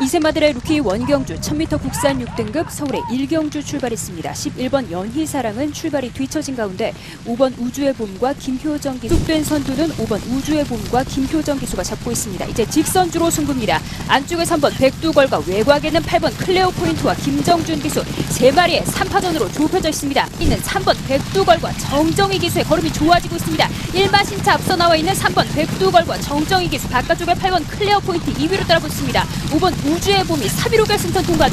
이세마들의 루키 원경주 1000m 국산 6등급 서울의 1경주 출발했습니다. 11번 연희사랑은 출발이 뒤처진 가운데 5번 우주의 봄과 김효정 기수 뚝된 선두는 5번 우주의 봄과 김효정 기수가 잡고 있습니다. 이제 직선주로 승부입니다. 안쪽에 3번 백두걸과 외곽에는 8번 클레오 포인트와 김정준 기수 3마리의 3파전으로 좁혀져 있습니다. 이는 3번 백두걸과 정정희 기수의 걸음이 좋아지고 있습니다. 1마신차 앞서 나와 있는 3번 백두걸과 정정희 기수 바깥쪽에 8번 클레오 포인트 2위로 따라붙습니다. 5번 우주의 봄이 3위로 결승선 통과.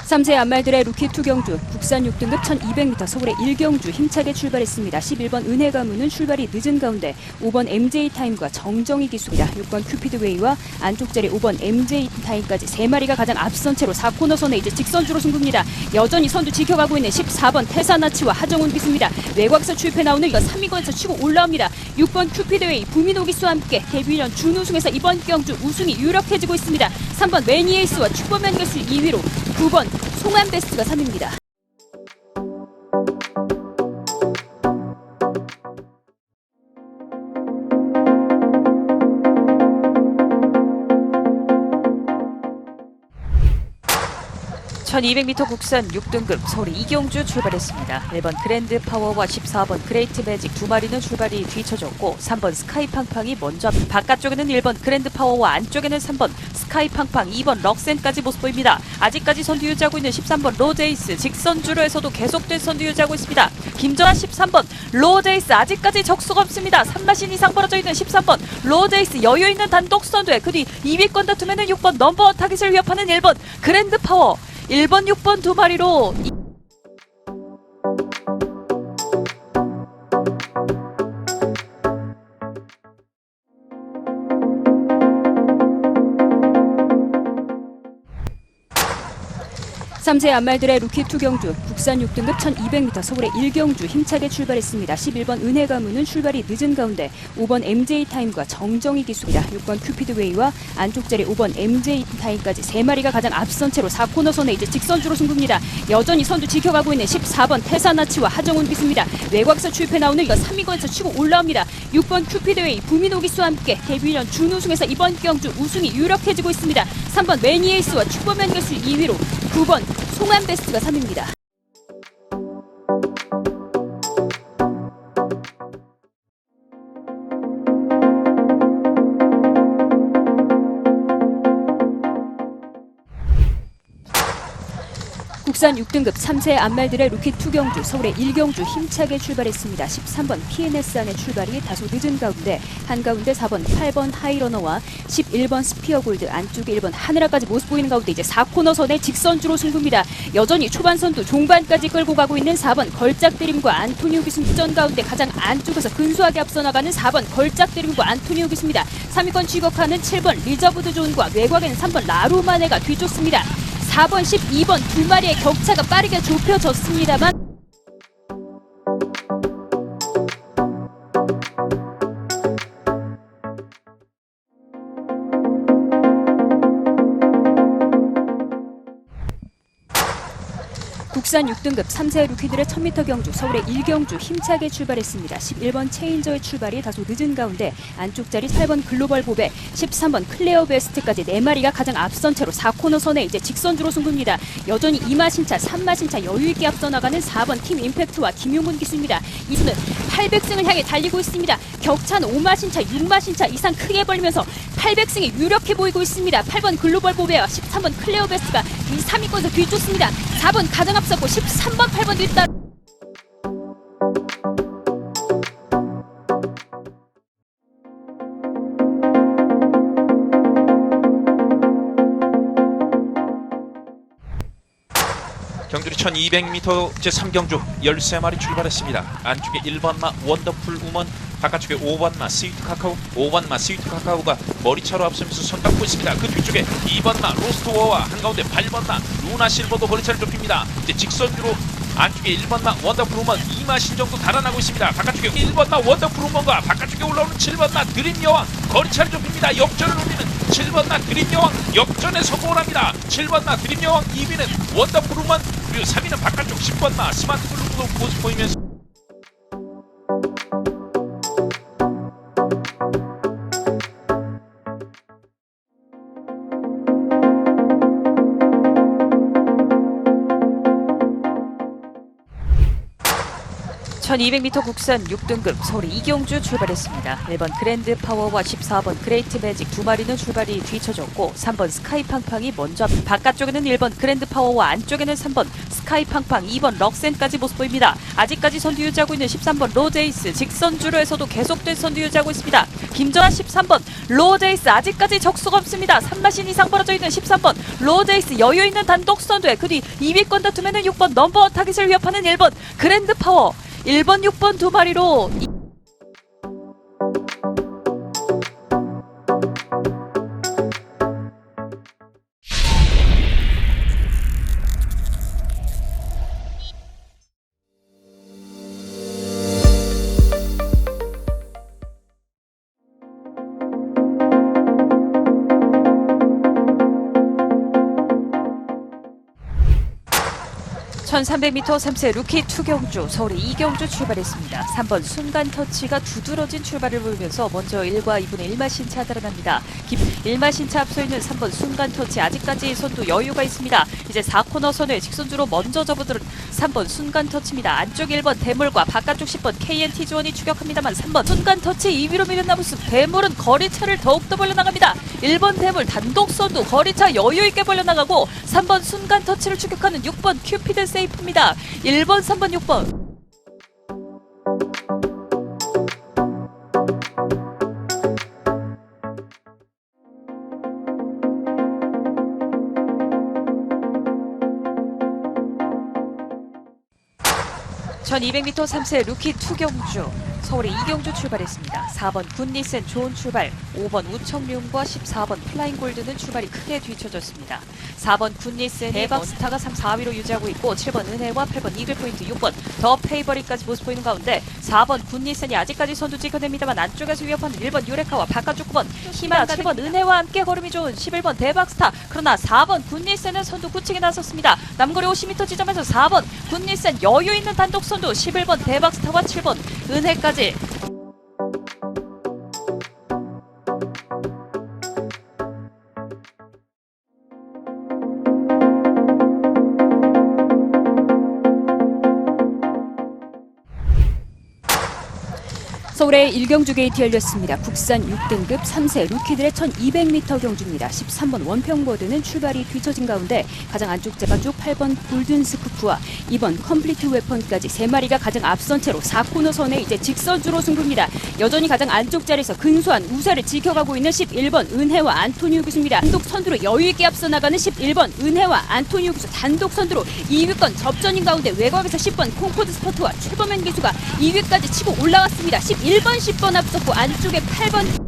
삼세 안말들의 루키 투경주 국산 6등급 1200m 서울의 1경주 힘차게 출발했습니다. 11번 은혜가문은 출발이 늦은 가운데 5번 MJ타임과 정정희 기수입니다. 6번 큐피드웨이와 안쪽 자리 5번 MJ타임까지 3마리가 가장 앞선 채로 4코너선에 이제 직선주로 승부입니다. 여전히 선두 지켜가고 있는 14번 태사나치와 하정훈 기수입니다. 외곽에서 출입해 나오는 이거 3위권에서 치고 올라옵니다. 6번 큐피드웨이 부민호 기수와 함께 데뷔 1년 준우승에서 이번 경주 우승이 유력해지고 있습니다. 3번 매니에이스와 슈퍼맨 기수 2위로 9번 송한베스트가 3위입니다. (1200m) 국산 6등급 서울의 이경주 출발했습니다. 1번 그랜드 파워와 14번 그레이트 매직 두 마리는 출발이 뒤쳐졌고 3번 스카이 팡팡이 먼저 바깥쪽에는 1번 그랜드 파워와 안쪽에는 3번 스카이 팡팡 2번 럭센까지 모습 보입니다. 아직까지 선두 유지하고 있는 13번 로제이스 직선주로에서도 계속된 선두 유지하고 있습니다. 김정아 13번 로제이스 아직까지 적수가 없습니다. 3마신 이상 벌어져 있는 13번 로제이스 여유있는 단독 선두에 그 뒤 2위권 다툼에는 6번 넘버원 타깃을 위협하는 1번 그랜드 파워 1번, 6번 두 마리로 삼세 안말들의 루키 투경주 국산 6등급 1200m 서울의 1경주 힘차게 출발했습니다. 11번 은혜가문은 출발이 늦은 가운데 5번 MJ타임과 정정희 기수입니다. 6번 큐피드웨이와 안쪽 자리 5번 MJ타임까지 3마리가 가장 앞선 채로 4코너선에 이제 직선주로 승부입니다. 여전히 선두 지켜가고 있는 14번 태사나치와 하정훈 기수입니다. 외곽에서 출입해 나오는 이거 3위권에서 치고 올라옵니다. 6번 큐피드웨이 부민호 기수와 함께 데뷔 1년 준우승에서 이번 경주 우승이 유력해지고 있습니다. 3번 매니에이스와 슈퍼맨 기수 2위로 9번 송한베스트가 3위입니다. 국산 6등급 3세 안말들의 루키 투경주 서울의 1경주 힘차게 출발했습니다. 13번 PNS 안의 출발이 다소 늦은 가운데 한가운데 4번 8번 하이러너와 11번 스피어골드 안쪽에 1번 하늘아까지 모습 보이는 가운데 이제 4코너선의 직선주로 승부입니다. 여전히 초반 선두 종반까지 끌고 가고 있는 4번 걸작드림과 안토니오 기수 전 가운데 가장 안쪽에서 근소하게 앞서 나가는 4번 걸작드림과 안토니오 기수입니다. 3위권 취격하는 7번 리저브드 존과 외곽에는 3번 라루마네가 뒤쫓습니다. 4번, 12번 두 마리의 격차가 빠르게 좁혀졌습니다만 국산 6등급 3세 루키들의 1000m 경주 서울의 1경주 힘차게 출발했습니다. 11번 체인저의 출발이 다소 늦은 가운데 안쪽 자리 8번 글로벌 보배 13번 클레어 베스트까지 4마리가 가장 앞선 채로 4코너선에 이제 직선주로 승부입니다. 여전히 2마신차 3마신차 여유있게 앞서 나가는 4번 팀 임팩트와 김용문 기수입니다. 이수는 800승을 향해 달리고 있습니다. 격차는 5마신차 6마신차 이상 크게 벌리면서 800승이 유력해 보이고 있습니다. 8번 글로벌 보배와 13번 클레어 베스트가 이 3위권에서 뒤쫓습니다. 4번 가장 앞섰고 13번 8번 뒤따라 경주리 1200m 제3경주 13마리 출발했습니다. 안쪽에 1번마 원더풀 우먼, 바깥쪽에 5번마 스위트 카카오, 5번마 스위트 카카오가 머리차로 앞서면서 손잡고 있습니다. 그 뒤쪽에 2번마 로스트워와 한가운데 8번마 루나 실버도 머리차를 좁힙니다. 이제 직선주로 안쪽에 1번마 원더풀 우먼 2마신 정도 달아나고 있습니다. 바깥쪽에 1번마 원더풀 우먼과 바깥쪽에 올라오는 7번마 드림 여왕 거리차를 좁힙니다. 역전을 올리는 7번 마 드림 여왕 역전에 성공을 합니다. 7번 마 드림 여왕 2위는 원더풀 우먼, 그리고 3위는 바깥쪽 10번 마 스마트 블루도 모습 보이면서 (1200m) 국산 6등급 서울의 이경주 출발했습니다. 1번 그랜드 파워와 14번 그레이트 매직 두 마리는 출발이 뒤쳐졌고 3번 스카이 팡팡이 먼저 바깥쪽에는 1번 그랜드 파워와 안쪽에는 3번 스카이 팡팡, 2번 럭센까지 모습 보입니다. 아직까지 선두 유지하고 있는 13번 로제이스, 직선주로에서도 계속된 선두 유지하고 있습니다. 김전아 13번 로제이스 아직까지 적수가 없습니다. 3마신 이상 벌어져 있는 13번 로제이스 여유 있는 단독 선두에, 그 뒤 2위권 다툼에는 6번 넘버 타깃을 위협하는 1번 그랜드 파워, 1번, 6번 두 마리로 (1300m) 3세 루키 투경주 서울의 이경주 출발했습니다. 3번 순간 터치가 두드러진 출발을 보이면서 먼저 1과 2분의 1마신차 달아납니다. 1마신차 앞서 있는 3번 순간 터치 아직까지 선두 여유가 있습니다. 이제 4코너 선에 직선주로 먼저 접어들은 3번 순간 터치입니다. 안쪽 1번 대물과 바깥쪽 10번 KNT 지원이 추격합니다만 3번 순간 터치 2위로 밀려나 모습, 대물은 거리차를 더욱더 벌려나갑니다. 1번 대물 단독 선두 거리차 여유있게 벌려나가고 3번 순간 터치를 추격하는 6번 큐피드 세이프입니다. 1번, 3번, 6번. (1200m) 3세 루키 투경주 서울의 이경주 출발했습니다. 4번 굿니센 좋은 출발, 5번 우청룡과 14번 플라잉 골드는 출발이 크게 뒤쳐졌습니다. 4번 굿니센이 대박스타가 3, 4위로 유지하고 있고 7번 은혜와 8번 이글포인트, 6번 더 페이버리까지 모습 보이는 가운데 4번 굿니센이 아직까지 선두 지켜냅니다만 안쪽에서 위협하는 1번 유레카와 바깥쪽 9번 희망, 7번 은혜와 함께 걸음이 좋은 11번 대박스타, 그러나 4번 굿니센은 선두 굳히게 나섰습니다. 남거리 50m 지점에서 4번 굿니센 여유 있는 단독 선두, 11번 대박스타와 7번 은혜까지. 서울의 일경주 게이트 열렸습니다. 국산 6등급 3세 루키들의 1200m 경주입니다. 13번 원평버드는 출발이 뒤처진 가운데 가장 안쪽 제바쪽 8번 골든 스쿠프와 2번 컴플리트 웨펀까지 3마리가 가장 앞선 채로 4코너 선에 이제 직선주로 승부입니다. 여전히 가장 안쪽 자리에서 근소한 우세를 지켜가고 있는 11번 은혜와 안토니우 기수입니다. 단독 선두로 여유있게 앞서 나가는 11번 은혜와 안토니우 기수 단독 선두로 2위권 접전인 가운데 외곽에서 10번 콩코드 스포트와 최범현 기수가 2위까지 치고 올라왔습니다. 1번, 10번 앞섰고 안쪽에 8번.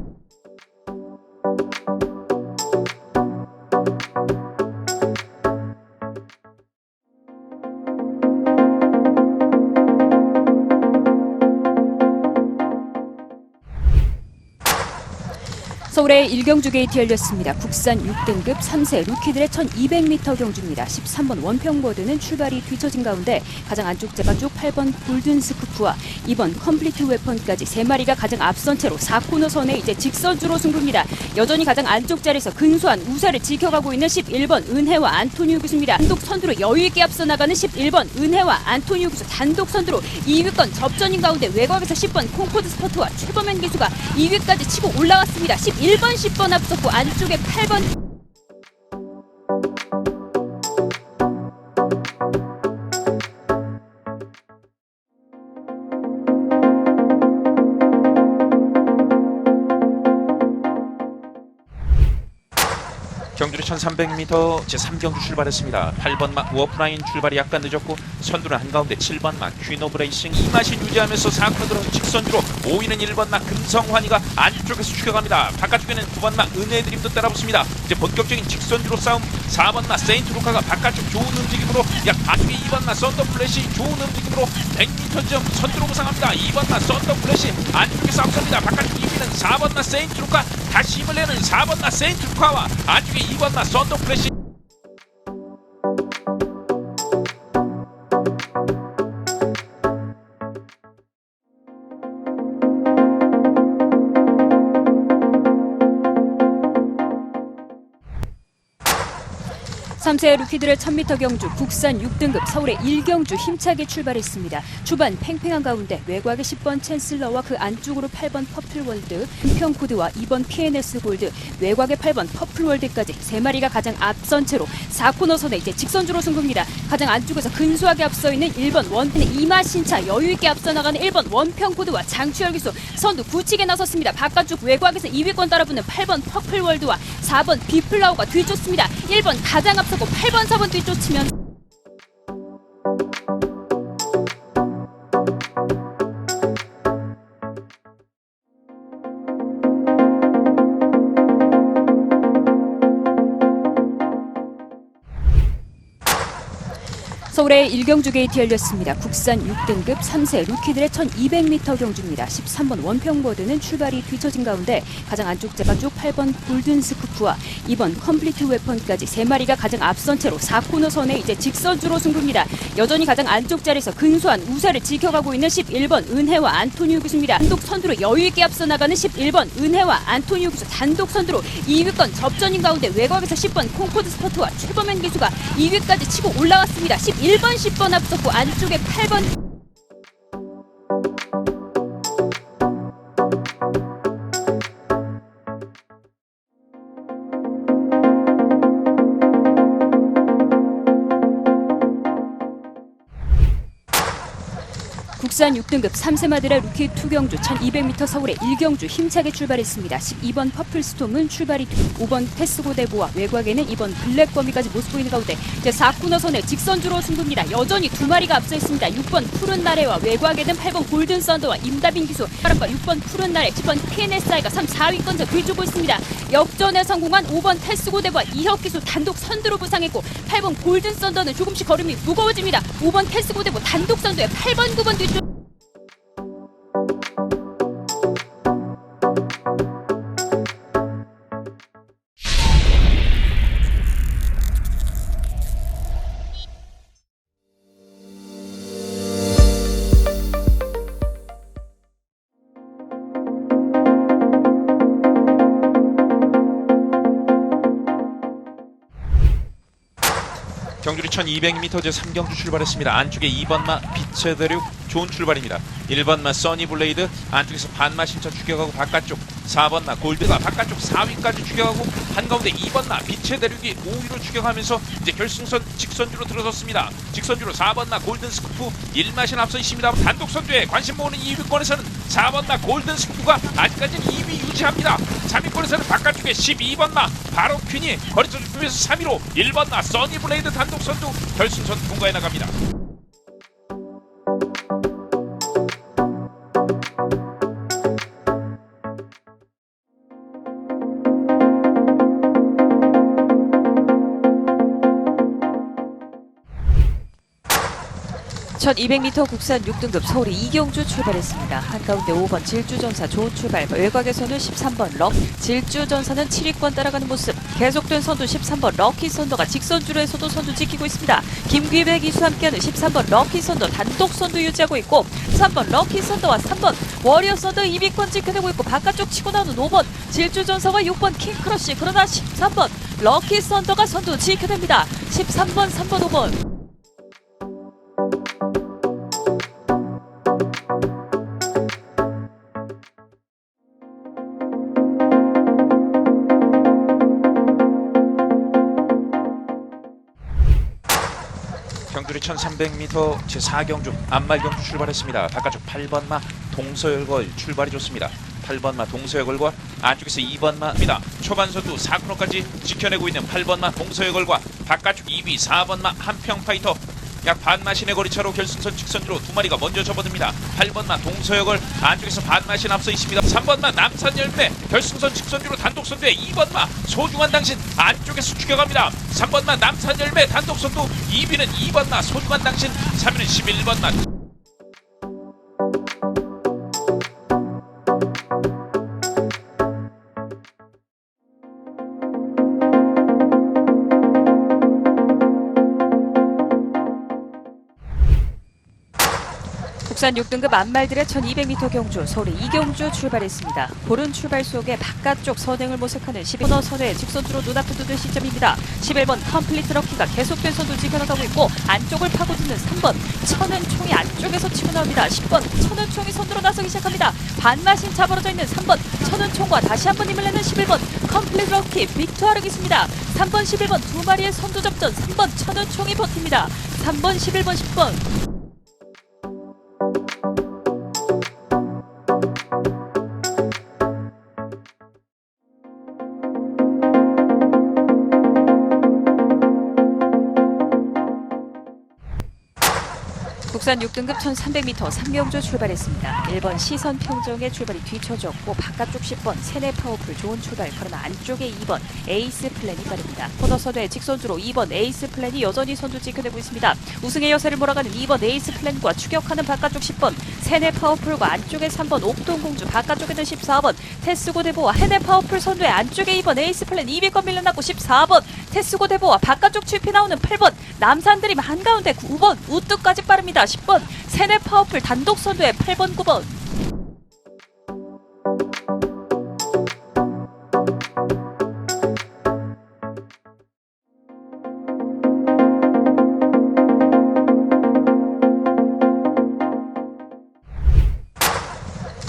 서울의 일경주 게이트 열렸습니다. 국산 6등급 3세 루키들의 1200m 경주입니다. 13번 원평버드는 출발이 뒤처진 가운데 가장 안쪽 제바쪽 8번 골든 스쿠프와 2번 컴플리트 웨펀까지 3마리가 가장 앞선 채로 4코너 선에 이제 직선주로 승부입니다. 여전히 가장 안쪽 자리에서 근소한 우세를 지켜가고 있는 11번 은혜와 안토니우 기수입니다. 단독 선두로 여유있게 앞서 나가는 11번 은혜와 안토니우 기수 단독 선두로 2위권 접전인 가운데 외곽에서 10번 콩코드 스포트와 최범현 기수가 2위까지 치고 올라왔습니다. 1번, 10번 앞섰고 안쪽에 8번. 경주리 경주리 1300m 제3경주 출발했습니다. 8번마 워프라인 출발이 약간 늦었고 선두는 한가운데 7번마 퀸 오브 레이싱 이 맛이 유지하면서 4코 들어서 직선주로 5위는 1번마 금성환이가 안쪽에서 추격합니다. 바깥쪽에는 9번마 은혜드림도 따라붙습니다. 이제 본격적인 직선주로 싸움 4번마 세인트 루카가 바깥쪽 좋은 움직임으로 약 안쪽에 2번마 썬더 플래시 좋은 움직임으로 100m 점 선두로 부상합니다. 2번마 썬더 플래시 안쪽에서 앞섭니다. 바깥쪽 2위는 4번마 세인트 루카 다시 힘을 내는 4번마 세인트 루카와 안쪽에 2번마 썬더 플래시 삼세 루키들의 1000m 경주 국산 6등급 서울의 1경주 힘차게 출발했습니다. 초반 팽팽한 가운데 외곽의 10번 챈슬러와 그 안쪽으로 8번 퍼플월드, 은평코드와 2번 PNS 골드, 외곽의 8번 퍼플월드까지 3마리가 가장 앞선 채로 4코너선에 이제 직선주로 승부입니다. 가장 안쪽에서 근소하게 앞서 있는 1번 원펜의 이마신차, 여유있게 앞서 나가는 1번 원평코드와 장추열 기수 선두 굳히게 나섰습니다. 바깥쪽 외곽에서 2위권 따라붙는 8번 퍼플월드와 4번 비플라우가 뒤쫓습니다. 1번 가장 앞서고 8번 4번 뒤쫓으면 서울의 1경주 게이트 열렸습니다. 국산 6등급 3세 루키들의 1200m 경주입니다. 13번 원평버드는 출발이 뒤처진 가운데 가장 안쪽 제바쪽 8번 골든 스쿠프와 2번 컴플리트 웨펀까지 3마리가 가장 앞선 채로 4코너선에 이제 직선주로 승부입니다. 여전히 가장 안쪽 자리에서 근소한 우세를 지켜가고 있는 11번 은혜와 안토니우 기수입니다. 단독 선두로 여유있게 앞서 나가는 11번 은혜와 안토니우 기수 단독 선두로 2위권 접전인 가운데 외곽에서 10번 콩코드 스포트와 최범현 기수가 2위까지 치고 올라왔습니다. 1번 10번 앞섰고 안쪽에 8번 국산 6등급 3세마들의 루키 2경주 1200m 서울의 1경주 힘차게 출발했습니다. 12번 퍼플스톰은 출발이 뒤 5번 패스고대보와 외곽에는 2번 블랙거미까지 모습 보이는 가운데 이제 4코너선에 직선주로 승부입니다. 여전히 2마리가 앞서 있습니다. 6번 푸른 나래와 외곽에는 8번 골든 썬더와 임다빈 기수, 6번 푸른 나래, 10번 PNSI가 3, 4위권자 뒤쫓고 있습니다. 역전에 성공한 5번 패스고대보와 이혁 기수 단독 선두로 부상했고 8번 골든 썬더는 조금씩 걸음이 무거워집니다. 5번 패스고대보 단독 선두에 8번 9번 뒤쫓 경주리 1200m 제3경주 출발했습니다. 안쪽에 2번마 빛의 대륙 좋은 출발입니다. 1번마 써니블레이드 안쪽에서 반마 신차 추격하고 바깥쪽 4번마 골드가 바깥쪽 4위까지 추격하고 한가운데 2번마 빛의 대륙이 5위로 추격하면서 이제 결승선 직선주로 들어섰습니다. 직선주로 4번마 골든 스쿠프 1마신 앞서 있습니다. 단독 선두에 관심 모으는 2위권에서는 4번마 골든 스쿠프가 아직까지는 2위 유지합니다. 3위권에서는 바깥쪽에 12번마 바로 퀸이 거리차 좁히면서 3위로 1번마 써니블레이드 단독 선두 결승선 통과해 나갑니다. (1200m) 국산 6등급 서울이 2경주 출발했습니다. 한가운데 5번 질주전사 좋은 출발, 외곽에서는 13번 럭, 질주전사는 7위권 따라가는 모습, 계속된 선두 13번 럭키 선더가 직선주로에서도 선두 지키고 있습니다. 김귀배 기수 함께하는 13번 럭키 선더 단독 선두 유지하고 있고 3번 럭키 선더와 3번 워리어 선더 2위권 지켜내고 있고 바깥쪽 치고 나오는 5번 질주전사와 6번 킹크러쉬, 그러나 13번 럭키 선더가 선두 지켜냅니다. 13번 3번 5번 경주리 1300m 제4경주 안말경주 출발했습니다. 바깥쪽 8번마 동서열걸 출발이 좋습니다. 8번마 동서여걸과 안쪽에서 2번마입니다. 초반 선두 4코너까지 지켜내고 있는 8번마 동서여걸과 바깥쪽 2위 4번마 한평파이터 약 반마신의 거리차로 결승선 직선으로 두 마리가 먼저 접어듭니다. 8번마 동서여걸 안쪽에서 반마신 앞서 있습니다. 3번마 남산열매 결승선 직선으로 단독 선두에 2번마 소중한 당신 안쪽에서 추격합니다. 3번마 남산열매 단독 선두 2위는 2번마 소중한 당신 3위는 11번마 국산 6등급 안말들의 1200m 경주 서울의 이경주 출발했습니다. 고른 출발 속에 바깥쪽 선행을 모색하는 11번 선의 직선주로 눈앞에 두는 시점입니다. 11번 컴플리트 럭키가 계속된 선두 지켜나가고 있고 안쪽을 파고드는 3번 천은 총이 안쪽에서 치고 나옵니다. 10번 천은 총이 선두로 나서기 시작합니다. 반마신 차벌어져 있는 3번 천은 총과 다시 한번 힘을 내는 11번 컴플리트 럭키 빅투하르기 있습니다. 3번 11번 두 마리의 선두 접전 3번 천은 총이 버팁니다. 3번 11번 10번 국산 6등급 1300m 3경주 출발했습니다. 1번 시선 평정의 출발이 뒤쳐졌고 바깥쪽 10번 세네 파워풀 좋은 출발 그러나 안쪽에 2번 에이스 플랜이 빠릅니다. 코너선의 직선주로 2번 에이스 플랜이 여전히 선두 지켜내고 있습니다. 우승의 여세를 몰아가는 2번 에이스 플랜과 추격하는 바깥쪽 10번 세네 파워풀과 안쪽에 3번 옥동공주 바깥쪽에는 14번 테스고 대보와 세네 파워풀 선두의 안쪽에 2번 에이스 플랜 2위권 밀려났고 14번 테스고 대보와 바깥쪽 출피 나오는 8번 남산드림 한가운데 9번 우뚝까지 빠릅니다. 10번 세네 파워풀 단독 선두에 8번 9번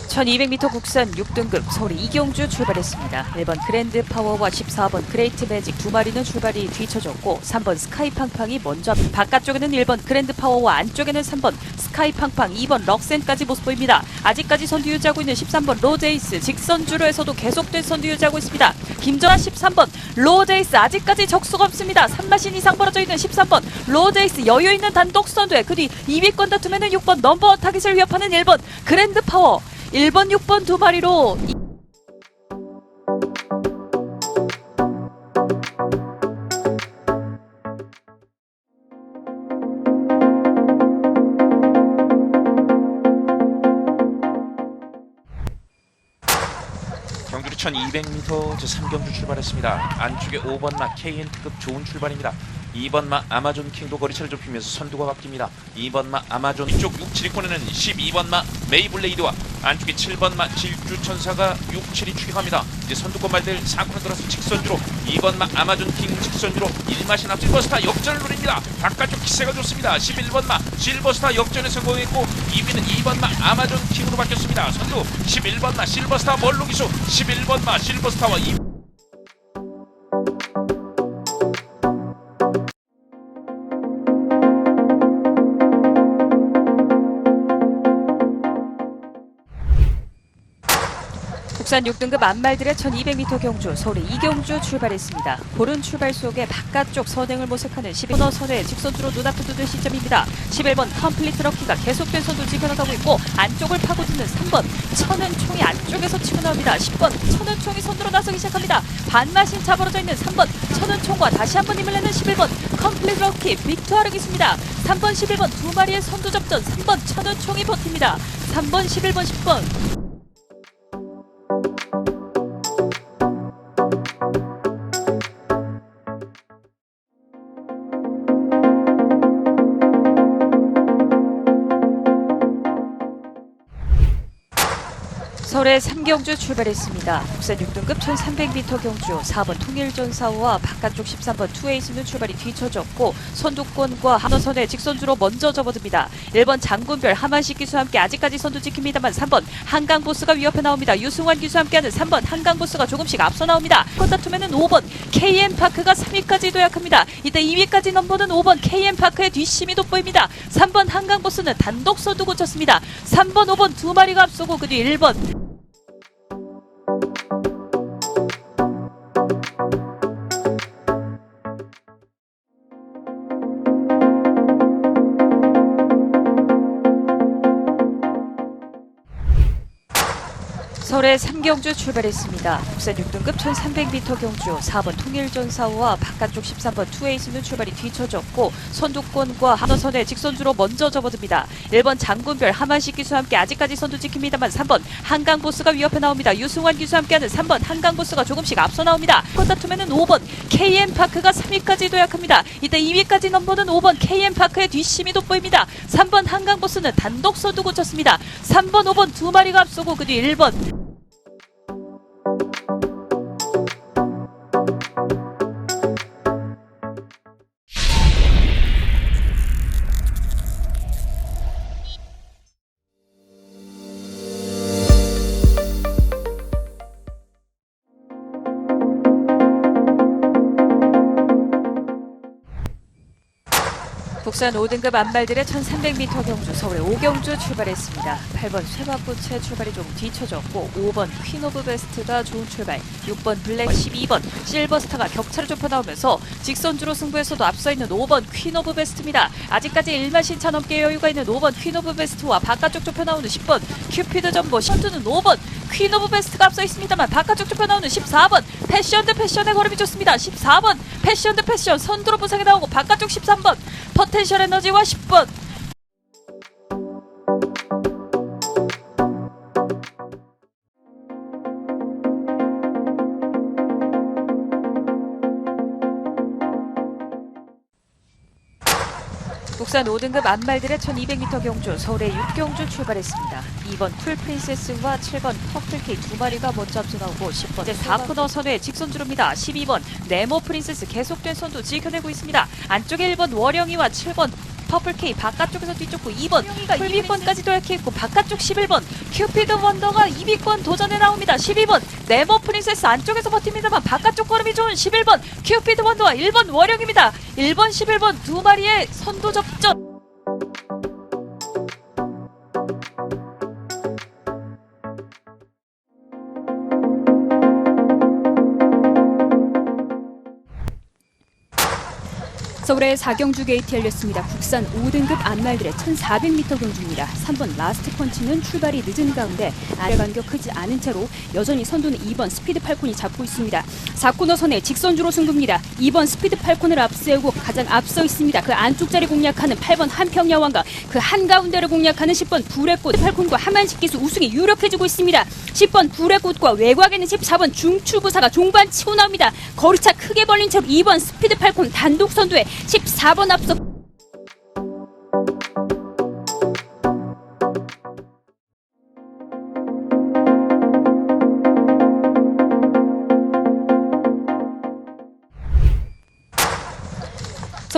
(1200m) 국산 6등급 서울의 이경주 출발했습니다. 1번 그랜드 파워와 14번 그레이트 매직 두 마리는 출발이 뒤쳐졌고 3번 스카이 팡팡이 먼저 바깥쪽에는 1번 그랜드 파워와 안쪽에는 3번 스카이 팡팡 2번 럭센까지 모습 보입니다. 아직까지 선두 유지하고 있는 13번 로제이스 직선주로에서도 계속된 선두 유지하고 있습니다. 김정아 13번 로제이스 아직까지 적수가 없습니다. 3마신 이상 벌어져 있는 13번 로제이스 여유있는 단독 선두에 그 뒤 2위권 다툼에는 6번 넘버원 타깃을 위협하는 1번 그랜드 파워 1번, 6번 두 마리로 경주리 1200m 제3경주 출발했습니다. 안쪽에 5번마 KN급 좋은 출발입니다. 2번마 아마존 킹도 거리차를 좁히면서 선두가 바뀝니다. 2번마 아마존 이쪽 6, 7위 코너는 12번마 메이블레이드와 안쪽에 7번마 질주천사가 6, 7위 추격합니다. 이제 선두권 말들 4코너 들어서 직선주로 2번마 아마존 킹 직선주로 1마신 앞 실버스타 역전을 노립니다. 바깥쪽 기세가 좋습니다. 11번마 실버스타 역전에 성공했고 2위는 2번마 아마존 킹으로 바뀌었습니다. 선두 11번마 실버스타 멀롱기수 11번마 실버스타와 2 국산 6등급 안말들의 1200m 경주 서울의 이경주 출발했습니다. 고른 출발 속에 바깥쪽 선행을 모색하는 11번 선의 직선주로 눈앞에 두는 시점입니다. 11번 컴플리트 럭키가 계속된 선두 지켜나가고 있고 안쪽을 파고드는 3번 천은 총이 안쪽에서 치고 나옵니다. 10번 천은 총이 선두로 나서기 시작합니다. 반마신 차벌어져 있는 3번 천은 총과 다시 한번 힘을 내는 11번 컴플리트 럭키 빅투하르기 있습니다. 3번 11번 두 마리의 선두 접전 3번 천은 총이 버팁니다. 3번 11번 10번 서울의 3경주 출발했습니다. 국산 6등급 1300m 경주 4번 통일전사와 바깥쪽 13번 투에이스는 출발이 뒤쳐졌고 선두권과 한호선의 직선주로 먼저 접어듭니다. 1번 장군별 하만식 기수와 함께 아직까지 선두 지킵니다만 3번 한강보스가 위협해 나옵니다. 유승환 기수와 함께하는 3번 한강보스가 조금씩 앞서 나옵니다. 다툼에는 5번 KM파크가 3위까지 도약합니다. 이때 2위까지 넘보는 5번 KM파크의 뒷심이 돋보입니다. 3번 한강보스는 단독 선두 고쳤습니다. 3번 5번 두 마리가 앞서고 그 뒤 1번 서울의 3경주 출발했습니다. 국산 6등급 1300m 경주 4번 통일전사와 바깥쪽 13번 투에이스는 출발이 뒤쳐졌고 선두권과 한어선의 직선주로 먼저 접어듭니다. 1번 장군별 하만식 기수와 함께 아직까지 선두 지킵니다만 3번 한강보스가 위협해 나옵니다. 유승환 기수와 함께하는 3번 한강보스가 조금씩 앞서 나옵니다. 컷다툼에는 5번 KM파크가 3위까지 도약합니다. 이때 2위까지 넘보는 5번 KM파크의 뒷심이 돋보입니다. 3번 한강보스는 단독 선두 고쳤습니다. 3번, 5번 두 마리가 앞서고 그 뒤 1번 국산 5등급 안말들의 1300m 경주 서울의 5경주 출발했습니다. 8번 쇠밥꽃의 출발이 조금 뒤쳐졌고 5번 퀸 오브 베스트가 좋은 출발, 6번 블랙, 12번 실버스타가 격차를 좁혀 나오면서 직선주로 승부에서도 앞서 있는 5번 퀸 오브 베스트입니다. 아직까지 1만 신차 넘게 여유가 있는 5번 퀸 오브 베스트와 바깥쪽 좁혀 나오는 10번 큐피드 점보, 선두는 5번 퀸 오브 베스트가 앞서 있습니다만 바깥쪽 좁혀 나오는 14번 패션 드 패션의 걸음이 좋습니다. 14번 패션 드 패션 선두로 부상에 나오고 바깥쪽 13번 포텐셜 에너지와 10번 국산 5등급 안말들의 1200m 경주 서울의 6경주 출발했습니다. 2번 풀 프린세스와 7번 퍼플케이 두 마리가 먼저 앞서 나오고 10번 이제 4코너 선의 직선주로입니다. 12번 네모 프린세스 계속된 선두 지켜내고 있습니다. 안쪽에 1번 월영이와 7번 퍼플케이 바깥쪽에서 뒤쫓고 2번 풀비권까지 도약했고 바깥쪽 11번 큐피드 원더가 2위권 도전에 나옵니다. 12번 네모 프린세스 안쪽에서 버팁니다만 바깥쪽 걸음이 좋은 11번 큐피드 원더와 1번 월영입니다. 1번 11번 두 마리의 선두 접전. 서울의 4경주 게이트 열렸습니다. 국산 5등급 안말들의 1400m 경주입니다. 3번 라스트 펀치는 출발이 늦은 가운데 아래 간격 크지 않은 채로 여전히 선두는 2번 스피드 팔콘이 잡고 있습니다. 4코너 선의 직선주로 승부입니다. 2번 스피드 팔콘을 앞세우고 가장 앞서 있습니다. 그 안쪽 자리 공략하는 8번 한평야왕과 그 한가운데를 공략하는 10번 불의꽃 팔콘과 하만식 기수 우승이 유력해지고 있습니다. 10번 불의꽃과 외곽에는 14번 중추부사가 종반 치고 나옵니다. 거리차 크게 벌린 채로 2번 스피드 팔콘 단독 선두에 14번 앞서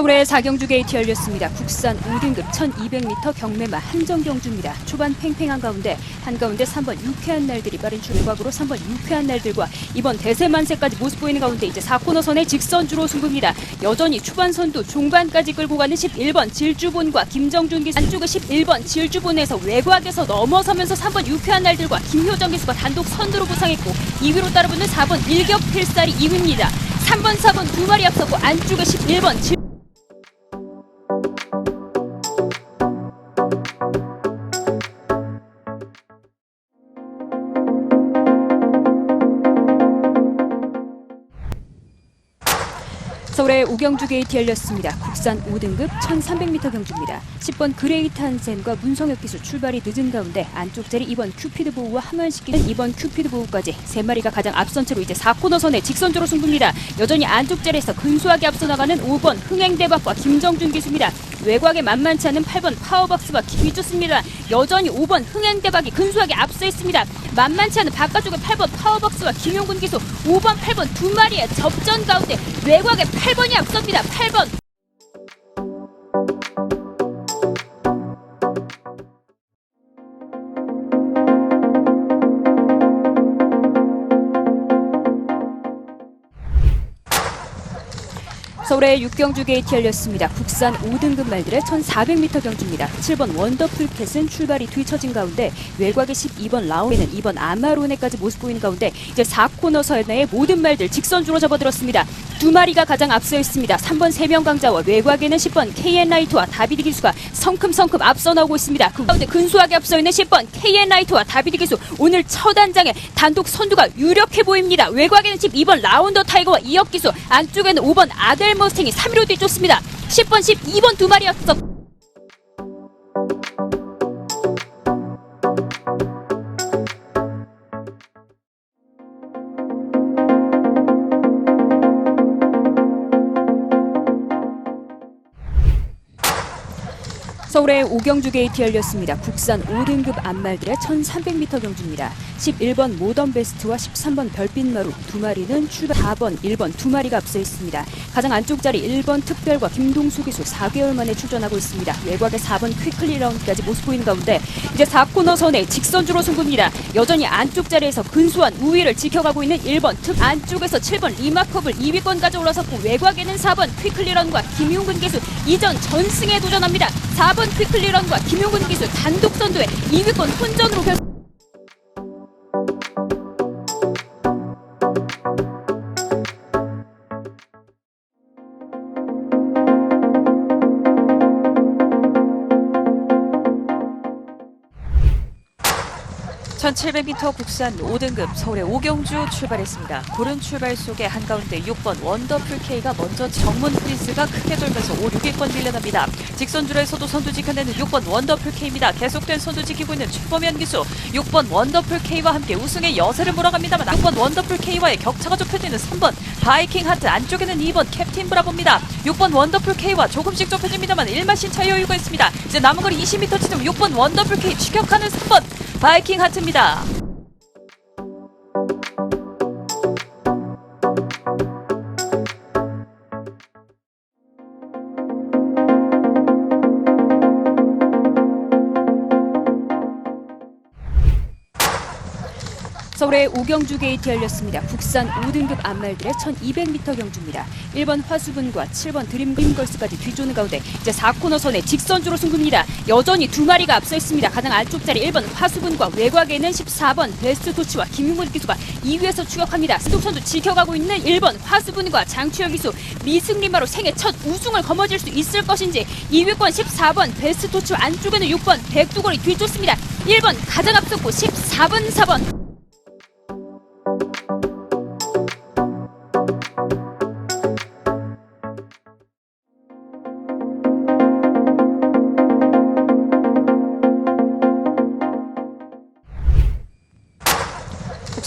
서울의 4경주 게이트 열렸습니다. 국산 5등급 1200m 경매마 한정경주입니다. 초반 팽팽한 가운데 한가운데 3번 유쾌한 날들이 빠른 출발각으로 3번 유쾌한 날들과 이번 대세만세까지 모습 보이는 가운데 이제 4코너 선의 직선주로 승부입니다. 여전히 초반 선두 종반까지 끌고 가는 11번 질주본과 김정준 기수 안쪽의 11번 질주본에서 외곽에서 넘어서면서 3번 유쾌한 날들과 김효정 기수가 단독 선두로 부상했고 2위로 따라붙는 4번 일격필살이 2위입니다. 3번 4번 두 마리 앞섰고 안쪽의 11번 질 서울의 5경주 게이트 열렸습니다. 국산 5등급 1300m 경주입니다. 10번 그레이트 한센과 문성혁 기수 출발이 늦은 가운데 안쪽 자리 2번 큐피드 보우와 하만식 기수 2번 큐피드 보우까지 세 마리가 가장 앞선 채로 이제 4코너 선의 직선주로 승부입니다. 여전히 안쪽 자리에서 근소하게 앞서 나가는 5번 흥행대박과 김정준 기수입니다. 외곽에 만만치 않은 8번 파워박스가 뒤쫓습니다. 여전히 5번 흥행대박이 근소하게 앞서 있습니다. 만만치 않은 바깥쪽에 8번 파워박스와 김용근 기수 5번 8번 두 마리의 접전 가운데 외곽에 8번이 앞섭니다. 8번 서울의 6경주 게이트 열렸습니다. 국산 5등급 말들의 1400m 경주입니다. 7번 원더풀캣은 출발이 뒤처진 가운데 외곽의 12번 라운에는 2번 아마로네까지 모습 보이는 가운데 이제 4코너 선의 모든 말들 직선주로 접어들었습니다. 두 마리가 가장 앞서 있습니다. 3번 세명 강자와 외곽에는 10번 KN라이트와 다비드 기수가 성큼성큼 앞서 나오고 있습니다. 그 가운데 근소하게 앞서 있는 10번 KN라이트와 다비드 기수 오늘 첫 안장에 단독 선두가 유력해 보입니다. 외곽에는 12번 라운더 타이거와 이혁 기수, 안쪽에는 5번 아델 머스탱이 3위로 뒤쫓습니다. 10번, 12번 두 마리 앞서 서울의 오경주 게이트 열렸습니다. 국산 5등급 안말들의 1300m 경주입니다. 11번 모던 베스트와 13번 별빛마루 두 마리는 출발 4번, 1번 두 마리가 앞서 있습니다. 가장 안쪽 자리 1번 특별과 김동수 기수 4개월 만에 출전하고 있습니다. 외곽의 4번 퀵클리 라운드까지 모습 보이는 가운데 이제 4코너 선에 직선주로 승부입니다. 여전히 안쪽 자리에서 근소한 우위를 지켜가고 있는 1번 특 안쪽에서 7번 리마커블 2위권까지 올라섰고 외곽에는 4번 퀵클리 라운드와 김용근 기수 이전 전승에 도전합니다. 4번 퀵클리런과 김용근 기수 단독 선두에 2위권 혼전으로 결 (1700m) 국산 5등급 서울의 오경주 출발했습니다. 고른 출발 속에 한가운데 6번 원더풀 K가 먼저 정문 프리스가 크게 돌면서 5, 6위권 밀려납니다. 직선줄에서도 선두 지켜내는 6번 원더풀 K입니다. 계속된 선두 지키고 있는 최범현 기수 6번 원더풀 K와 함께 우승의 여세를 몰아갑니다만 6번 원더풀 K와의 격차가 좁혀지는 3번 바이킹 하트 안쪽에는 2번 캡틴 브라보입니다. 6번 원더풀 K와 조금씩 좁혀집니다만 1마신 차이 여유가 있습니다. 이제 남은 거리 20m 지점 6번 원더풀 K 추격하는 3번 바이킹 하트입니다. 서울의 오경주 게이트 열렸습니다. 국산 5등급 안말들의 1200m 경주입니다. 1번 화수분과 7번 드림걸스까지 뒤쫓는 가운데 이제 4코너 선에 직선주로 승부입니다. 여전히 두 마리가 앞서 있습니다. 가장 안쪽 자리 1번 화수분과 외곽에는 14번 베스트 토치와 김용근 기수가 2위에서 추격합니다. 스톱선두 지켜가고 있는 1번 화수분과 장추혁 기수 미승리마로 생애 첫 우승을 거머쥘 수 있을 것인지 2위권 14번 베스트 토치와 안쪽에는 6번 백두걸이 뒤쫓습니다. 1번 가장 앞섰고 14번 4번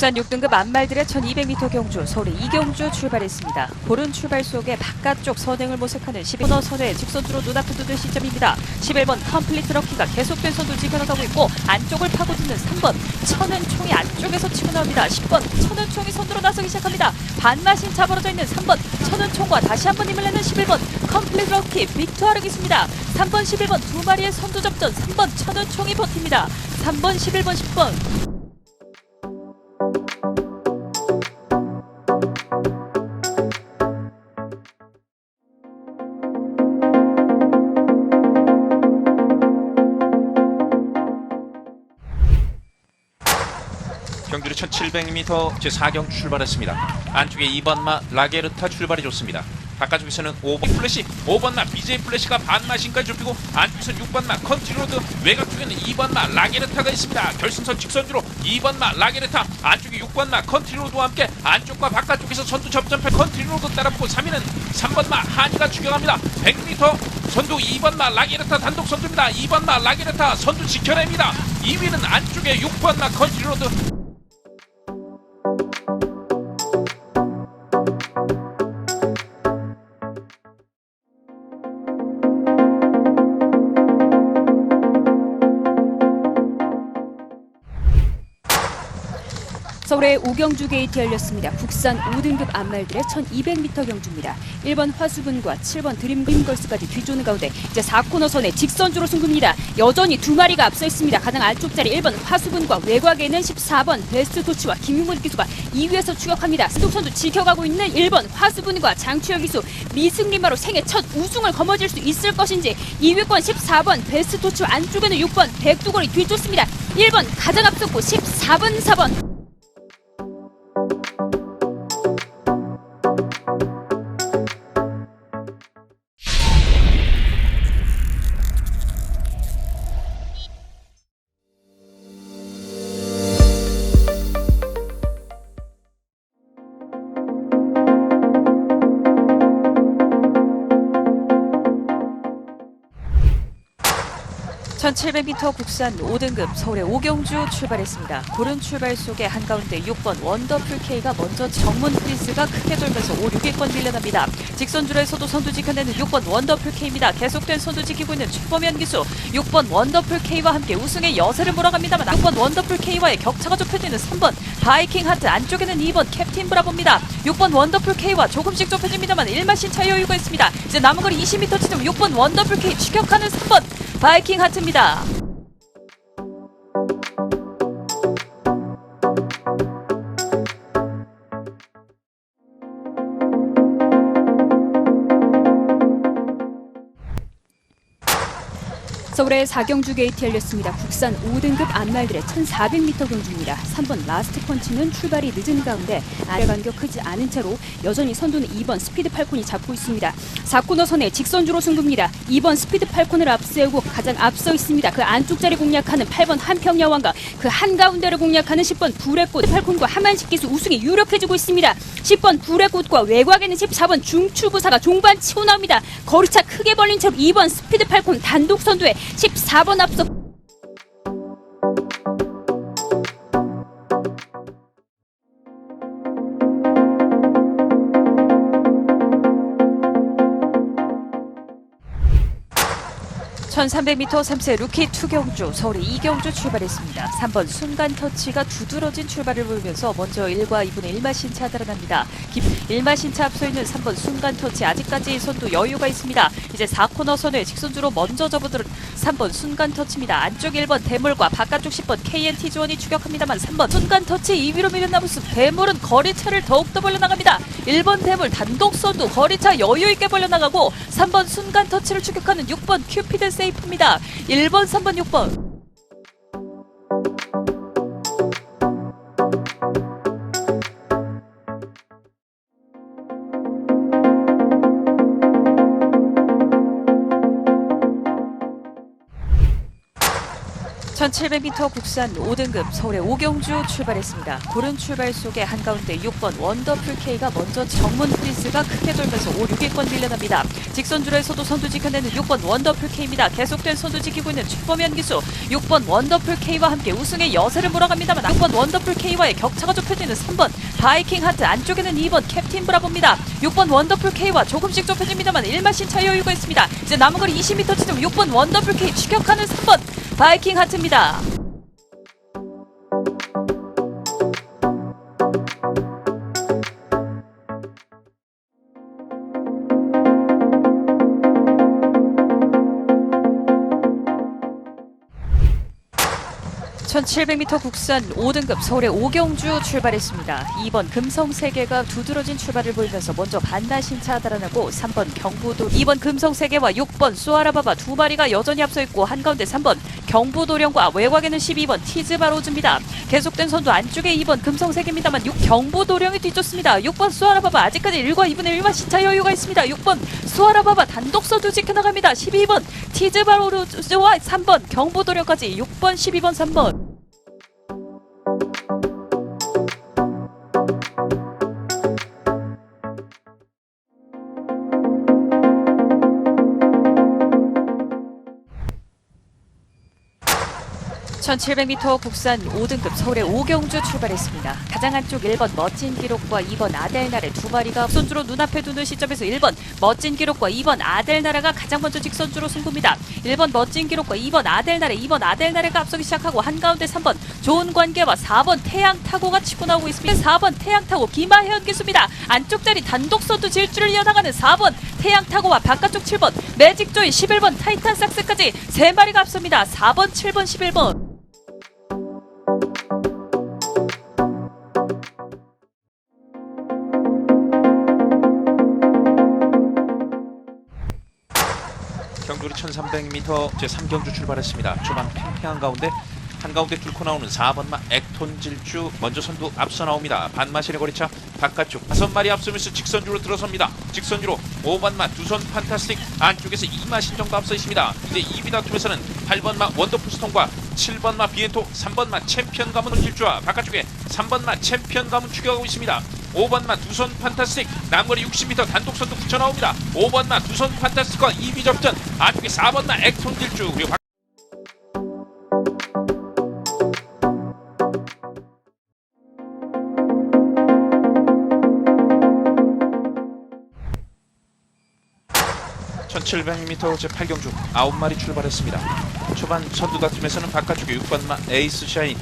국산 6등급 안말들의 1200m 경주 서울의 이경주 출발했습니다. 고른 출발 속에 바깥쪽 선행을 모색하는 11번 선의 직선주로 눈앞에 두는 시점입니다. 11번 컴플리트 럭키가 계속된 선두 지켜나가고 있고 안쪽을 파고드는 3번 천은총이 안쪽에서 치고 나옵니다. 10번 천은총이 선두로 나서기 시작합니다. 반마신 차 벌어져 있는 3번 천은총과 다시 한번 힘을 내는 11번 컴플리트 럭키 빅투아르 기수입니다. 3번 11번 두 마리의 선두 접전 3번 천은총이 버팁니다. 3번 11번 10번 경주리 1700m 제4경 출발했습니다. 안쪽에 2번마 라게르타 출발이 좋습니다. 바깥쪽에서는 5번 플래시, 5번마 BJ 플래시가 반마신까지 좁히고 안쪽에서는 6번마 컨트리로드, 외곽 쪽에는 2번마 라게르타가 있습니다. 결승선 직선주로 2번마 라게르타, 안쪽에 6번마 컨트리로드와 함께 안쪽과 바깥쪽에서 선두 접전팔 컨트리로드 따라붙고 3위는 3번마 한이가 추격합니다. 100m 선두 2번마 라게르타 단독 선두입니다. 2번마 라게르타 선두 지켜냅니다. 2위는 안쪽에 6번마 컨트리로드. 서울의 오경주 게이트 열렸습니다. 국산 5등급 안말들의 1200m 경주입니다. 1번 화수분과 7번 드림걸스까지 뒤쫓는 가운데 이제 4코너 선에 직선주로 승부입니다. 여전히 두 마리가 앞서 있습니다. 가장 안쪽 자리 1번 화수분과 외곽에는 14번 베스트 토치와 김용근 기수가 2위에서 추격합니다. 스톱선두 지켜가고 있는 1번 화수분과 장추혁 기수 미승리마로 생애 첫 우승을 거머쥘 수 있을 것인지 2위권 14번 베스트 토치와 안쪽에는 6번 백두걸이 뒤쫓습니다. 1번 가장 앞섰고 14번 4번 1700m 국산 5등급 서울의 오경주 출발했습니다. 고른 출발 속에 한가운데 6번 원더풀 K가 먼저 정문 프린스가 크게 돌면서 5, 6위권 밀려납니다. 직선줄에서도 선두 지켜내는 6번 원더풀 K입니다. 계속된 선두 지키고 있는 최범현 기수 6번 원더풀 K와 함께 우승의 여세를 몰아갑니다만 6번 원더풀 K와의 격차가 좁혀지는 3번 바이킹 하트 안쪽에는 2번 캡틴 브라보입니다. 6번 원더풀 K와 조금씩 좁혀집니다만 1마 신차 여유가 있습니다. 이제 남은 거리 20m 지점 6번 원더풀 K 추격하는 3번 바이킹 하트입니다. 서울의 4경주 게이트 열렸습니다. 국산 5등급 안말들의 1400m 경주입니다. 3번 라스트 펀치는 출발이 늦은 가운데 아래 간격 크지 않은 채로 여전히 선두는 2번 스피드 팔콘이 잡고 있습니다. 4코너 선에 직선주로 승부입니다. 2번 스피드 팔콘을 앞세우고 가장 앞서 있습니다. 그 안쪽 자리 공략하는 8번 한평야왕과 그 한가운데를 공략하는 10번 불의 꽃 팔콘과 하만식 기수 우승이 유력해지고 있습니다. 10번 불의 꽃과 외곽에는 14번 중추부사가 종반 치고 나옵니다. 거리차 크게 벌린 채로 2번 스피드 팔콘 단독 선두에 14번 앞서 (1300m) 3세 루키 투경주 서울의 이경주 출발했습니다. 3번 순간 터치가 두드러진 출발을 보이면서 먼저 1과 2분의 1마 신차 달아납니다. 1마 신차 앞서 있는 3번 순간 터치 아직까지 선두 여유가 있습니다. 이제 4코너 선에 직선주로 먼저 접어들은 3번 순간 터치입니다. 안쪽 1번 대물과 바깥쪽 10번 KNT-조원이 추격합니다만 3번 순간 터치 2위로 밀려나 모습 대물은 거리차를 더욱더 벌려나갑니다. 1번 대물 단독 선두 거리차 여유있게 벌려나가고 3번 순간 터치를 추격하는 6번 큐피드 세이프입니다. 1번, 3번, 6번. (1700m) 국산 5등급 서울의 오경주 출발했습니다. 고른 출발 속에 한가운데 6번 원더풀 K가 먼저 정문 프린스가 크게 돌면서 5, 6위권 밀려납니다. 직선줄에서도 선두 지켜내는 6번 원더풀 K입니다. 계속된 선두 지키고 있는 최범현 기수 6번 원더풀 K와 함께 우승의 여세를 몰아갑니다만 6번 원더풀 K와의 격차가 좁혀지는 3번 바이킹 하트 안쪽에는 2번 캡틴 브라보입니다. 6번 원더풀 K와 조금씩 좁혀집니다만 1마 신차 여유가 있습니다. 이제 남은 거리 20m 지점 6번 원더풀 K 추격하는 3번 바이킹 하트입니다. (1700m) 국산 5등급 서울의 오경주 출발했습니다. 2번 금성세계가 두드러진 출발을 보이면서 먼저 반나신차 달아나고 3번 경부도 2번 금성세계와 6번 수아라바바 두 마리가 여전히 앞서 있고 한가운데 3번 경부도령과 외곽에는 12번 티즈바로즈입니다. 계속된 선두 안쪽에 2번 금성세계입니다만 6 경부도령이 뒤쫓습니다. 6번 수아라바바 아직까지 1과 2분의 1마 신차 여유가 있습니다. 6번 수아라바바 단독 선두 지켜나갑니다. 12번 티즈바로즈와 3번 경부도령까지 6번 12번 3번. (1700m) 국산 5등급 서울의 오경주 출발했습니다. 가장 안쪽 1번 멋진 기록과 2번 아델나레 두 마리가 선주로 눈앞에 두는 시점에서 1번 멋진 기록과 2번 아델나레가 가장 먼저 직선주로 승부입니다. 1번 멋진 기록과 2번 아델나레가 앞서기 시작하고 한가운데 3번 좋은 관계와 4번 태양타고가 치고 나오고 있습니다. 4번 태양타고 김하현 기수입니다. 안쪽 자리 단독 선두 질주를 이어나가는 4번 태양타고와 바깥쪽 7번 매직조이 11번 타이탄 삭스까지 3마리가 앞섭니다. 4번 7번 11번. 경주리 1300m 제3경주 출발했습니다. 초반 팽팽한 가운데 한가운데 뚫고 나오는 4번마 액톤 질주 먼저 선두 앞서 나옵니다. 반마신의 거리차 바깥쪽 5마리 앞서면서 직선주로 들어섭니다. 직선주로 5번마 두손 판타스틱 안쪽에서 2마신 정도 앞서 있습니다. 이제 2위 다툼에서는 8번마 원더풀스톤과 7번마 비엔토 3번마 챔피언 가문 질주와 바깥쪽에 3번마 챔피언 가문 추격하고 있습니다. 5번마 두손 판타스틱 남거리 60m 단독 선두 붙여나옵니다. 5번마 두손 판타스틱과 2위 접전 안쪽에 4번마 액톤 질주 그리고 1700m 제 8경주 9마리 출발했습니다. 초반 선두 다툼에서는 바깥쪽에 6번마 에이스 샤인,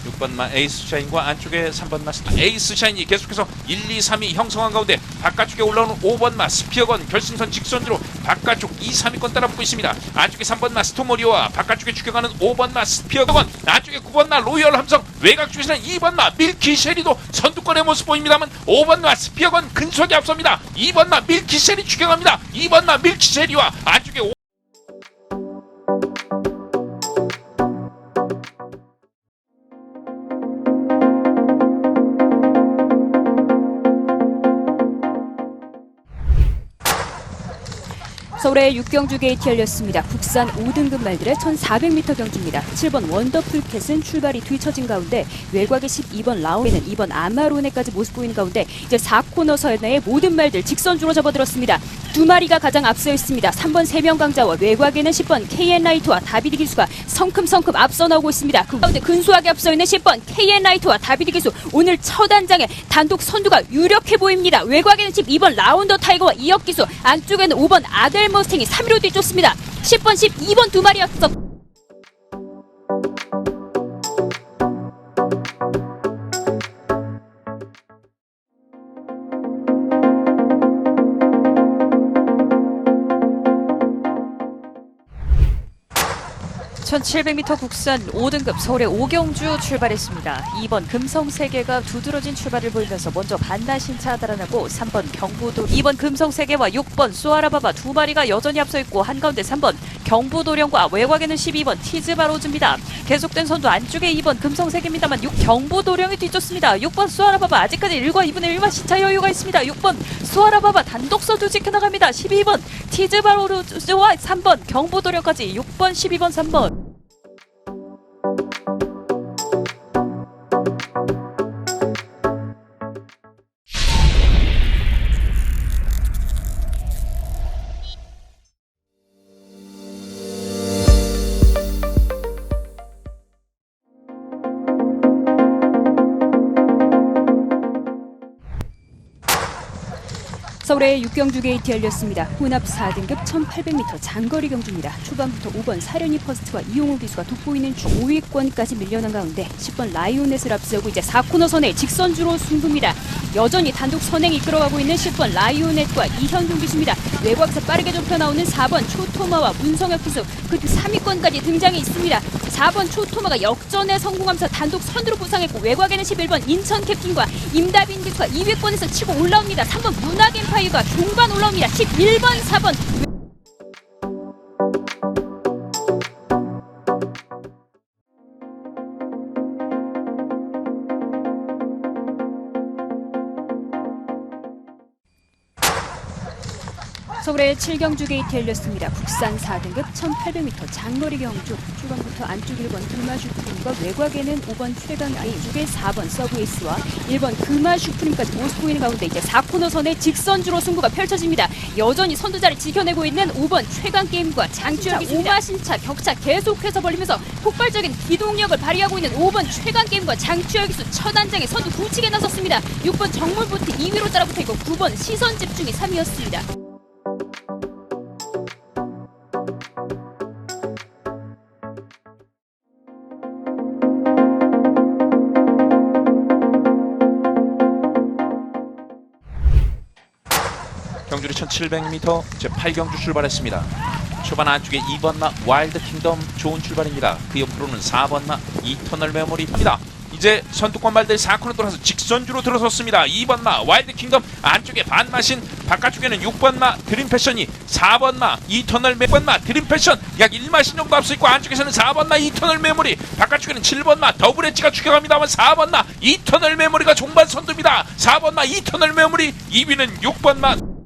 6번마 에이스 샤인과 안쪽에 3번마 에이스 샤인이 계속해서 1, 2, 3위 형성한 가운데 바깥쪽에 올라오는 5번마 스피어건 결승선 직선주로 바깥쪽 2, 3위권 따라붙고 있습니다. 안쪽에 3번마 스토모리오와 바깥쪽에 추격하는 5번마 스피어건, 안쪽에 9번마 로열 함성, 외곽 쪽에서는 2번마 밀키 쉐리도 선두권의 모습 보입니다만 5번마 스피어건 근속이 앞섭니다. 2번마 밀키 쉐리 추격합니다. 2번마 밀키 쉐리와 안쪽에 서울의 6경주 게이트 열렸습니다. 국산 5등급 말들의 1400m 경주입니다. 7번 원더풀캣은 출발이 뒤처진 가운데 외곽의 12번 라운에는 2번 아마로네까지 모습 보이는 가운데 이제 4코너 선의 모든 말들 직선주로 접어들었습니다. 두 마리가 가장 앞서 있습니다. 3번 세명강자와 외곽에는 10번 KN라이트와 다비드 기수가 성큼성큼 앞서 나오고 있습니다. 그 가운데 근소하게 앞서 있는 10번 KN라이트와 다비드 기수, 오늘 첫 안장에 단독 선두가 유력해 보입니다. 외곽에는 12번 라운더 타이거와 이혁 기수, 안쪽에는 5번 아델 머스탱이 3위로 뒤쫓습니다. 10번, 12번 두 마리 앞서 (1700m) 국산 5등급 서울의 5경주 출발했습니다. 2번 금성세계가 두드러진 출발을 보이면서 먼저 반나신차 달아나고 3번 경부도, 2번 금성세계와 6번 수아라바바 두 마리가 여전히 앞서 있고 한가운데 3번 경부도령과 외곽에는 12번 티즈바로즈입니다. 계속된 선두 안쪽에 2번 금성세계입니다만 6 경부도령이 뒤쫓습니다. 6번 수아라바바 아직까지 1과 2분의 1만 시차 여유가 있습니다. 6번 수아라바바 단독 선두 지켜나갑니다. 12번 티즈바로즈와 3번 경부도령까지 6번 12번 3번. 서울의 6경주 게이트 열렸습니다. 혼합 4등급 1800m 장거리 경주입니다. 초반부터 5번 사련이 퍼스트와 이용호 기수가 돋보이는 5위권까지 밀려난 가운데 10번 라이오넷을 앞세우고 이제 4코너 선에 직선주로 승부입니다. 여전히 단독 선행 이끌어가고 있는 10번 라이오넷과 이현중 기수입니다. 외곽에서 빠르게 좁혀 나오는 4번 초토마와 문성혁 기수, 그 3위권까지 등장해 있습니다. 4번 초토마가 역전에 성공하면서 단독 선두로 부상했고 외곽에는 11번 인천 캡틴과 임다빈 기수가 2위권에서 치고 올라옵니다. 3번 문학 엠파이어가 종반 올라옵니다. 11번 4번 서울의 7경주 게이트 열렸습니다. 국산 4등급 1800m 장거리 경주, 초반부터 안쪽 1번 금화슈프림과 외곽에는 5번 최강 안쪽에 4번 서브에이스와 1번 금화슈프림까지 모습 보이는 가운데 이제 4코너 선에 직선주로 승부가 펼쳐집니다. 여전히 선두자를 지켜내고 있는 5번 최강게임과 장주혁이 오마신차 격차 계속해서 벌리면서 폭발적인 기동력을 발휘하고 있는 5번 최강게임과 장주혁이 첫 안장에 선두 굳히게 나섰습니다. 6번 정물보트 2위로 따라붙어 있고 9번 시선집중이 3위였습니다. 경주리 1700m 제 8경주 출발했습니다. 초반 안쪽에 2번마 와일드 킹덤 좋은 출발입니다. 그 옆으로는 4번마 이터널 메모리입니다. 이제 선두권 말들이 4코너 돌아서 직선주로 들어섰습니다. 2번마 와일드 킹덤 안쪽에 반마신, 바깥쪽에는 6번마 드림패션이 4번마 이터널 메모리, 6번마 드림패션 약 1마신 정도 앞서 있고 안쪽에서는 4번마 이터널 메모리, 바깥쪽에는 7번마 더블 엣지가 추격합니다만 4번마 이터널 메모리가 종반 선두입니다. 4번마 이터널 메모리, 2위는 6번마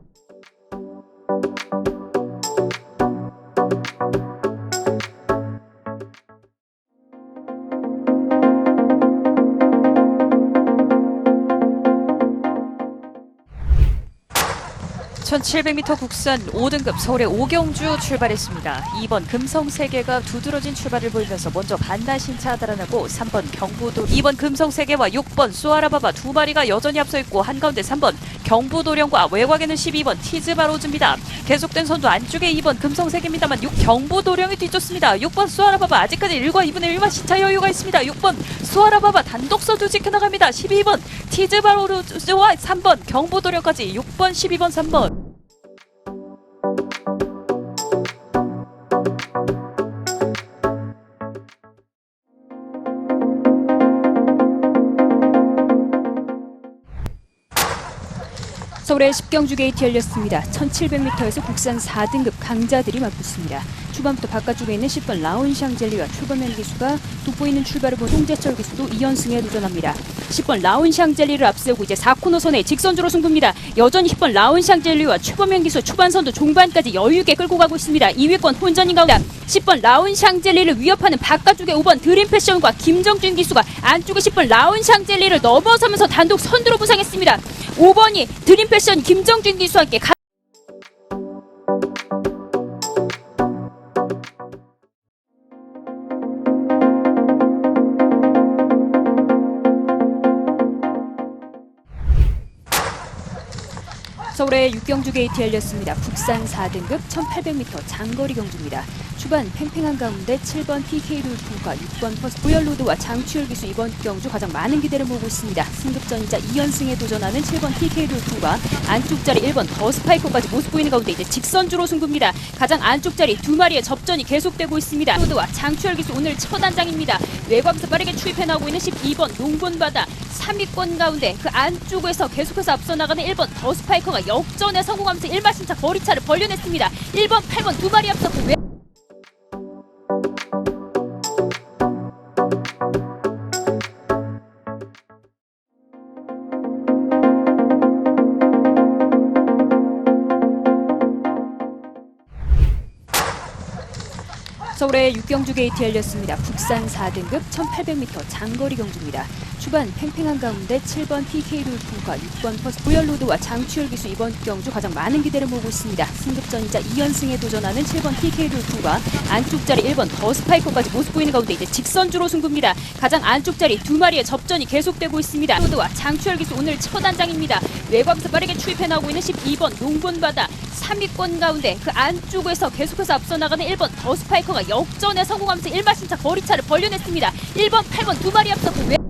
(1700m) 국산 5등급 서울의 5경주 출발했습니다. 2번 금성세계가 두드러진 출발을 보이면서 먼저 반나신차 달아나고 3번 경부도, 2번 금성세계와 6번 수아라바바 두 마리가 여전히 앞서 있고 한가운데 3번 경부도령과 외곽에는 12번 티즈바로즈입니다. 계속된 선두 안쪽에 2번 금성색입니다만 6 경부도령이 뒤쫓습니다. 6번 수아라바바 아직까지 1과 2분의 1마 시차 여유가 있습니다. 6번 수아라바바 단독 선두 지켜나갑니다. 12번 티즈바로즈와 3번 경부도령까지 6번 12번 3번. 서울의 10경주 게이트 열렸습니다. 1700m에서 국산 4등급 강자들이 맞붙습니다. 초반부터 바깥쪽에 있는 10번 라운샹젤리와 초반면 기수가 돋보이는 출발을 본 홍재철 기수도 2연승에 도전합니다. 10번 라운샹젤리를 앞세우고 이제 4코너 선에 직선주로 승부입니다. 여전히 10번 라운샹젤리와 초반면 기수 초반선도 종반까지 여유있게 끌고 가고 있습니다. 2위권 혼전인 가운데 10번 라운샹젤리를 위협하는 바깥쪽에 5번 드림패션과 김정준 기수가 안쪽에 10번 라운샹젤리를 넘어서면서 단독 선두로 부상했습니다. 5번이 드림패션 김정준 기수와 함께 서울의 6경주 게이트 열렸습니다. 국산 4등급 1800m 장거리 경주입니다. 초반 팽팽한 가운데 7번 PK 돌풍과 6번 퍼스 고열로드와 장추열 기수 이번 경주 가장 많은 기대를 모으고 있습니다. 승급전이자 2연승에 도전하는 7번 PK 돌풍과 안쪽 자리 1번 더 스파이커까지 모습 보이는 가운데 이제 직선주로 승부입니다. 가장 안쪽 자리 두 마리의 접전이 계속되고 있습니다. 로드와 장추열 기수 오늘 첫 안장입니다. 외곽에서 빠르게 추입해 나오고 있는 12번 농본바다 3위권 가운데 그 안쪽에서 계속해서 앞서 나가는 1번 더 스파이커가 역전에 성공하면서 1마신차 거리차를 벌려냈습니다. 1번, 8번 두 마리 앞섰고 서울의 6경주 게이트 열렸습니다. 국산 4등급 1800m 장거리 경주입니다. 초반 팽팽한 가운데 7번 PK 돌풍과 6번 퍼스 고열로드와 장추열 기수 이번 경주 가장 많은 기대를 모으고 있습니다. 승급전이자 2연승에 도전하는 7번 PK 돌풍과 안쪽 자리 1번 더 스파이커까지 모습 보이는 가운데 이제 직선주로 승부입니다. 가장 안쪽 자리 두 마리의 접전이 계속되고 있습니다. 로드와 장추열 기수 오늘 첫 안장입니다. 외곽에서 빠르게 추입해 나오고 있는 12번 농본바다 3위권 가운데 그 안쪽에서 계속해서 앞서 나가는 1번 더 스파이커가 역전에 성공하면서 1마신차 거리차를 벌려냈습니다. 1번, 8번 두 마리 앞섰고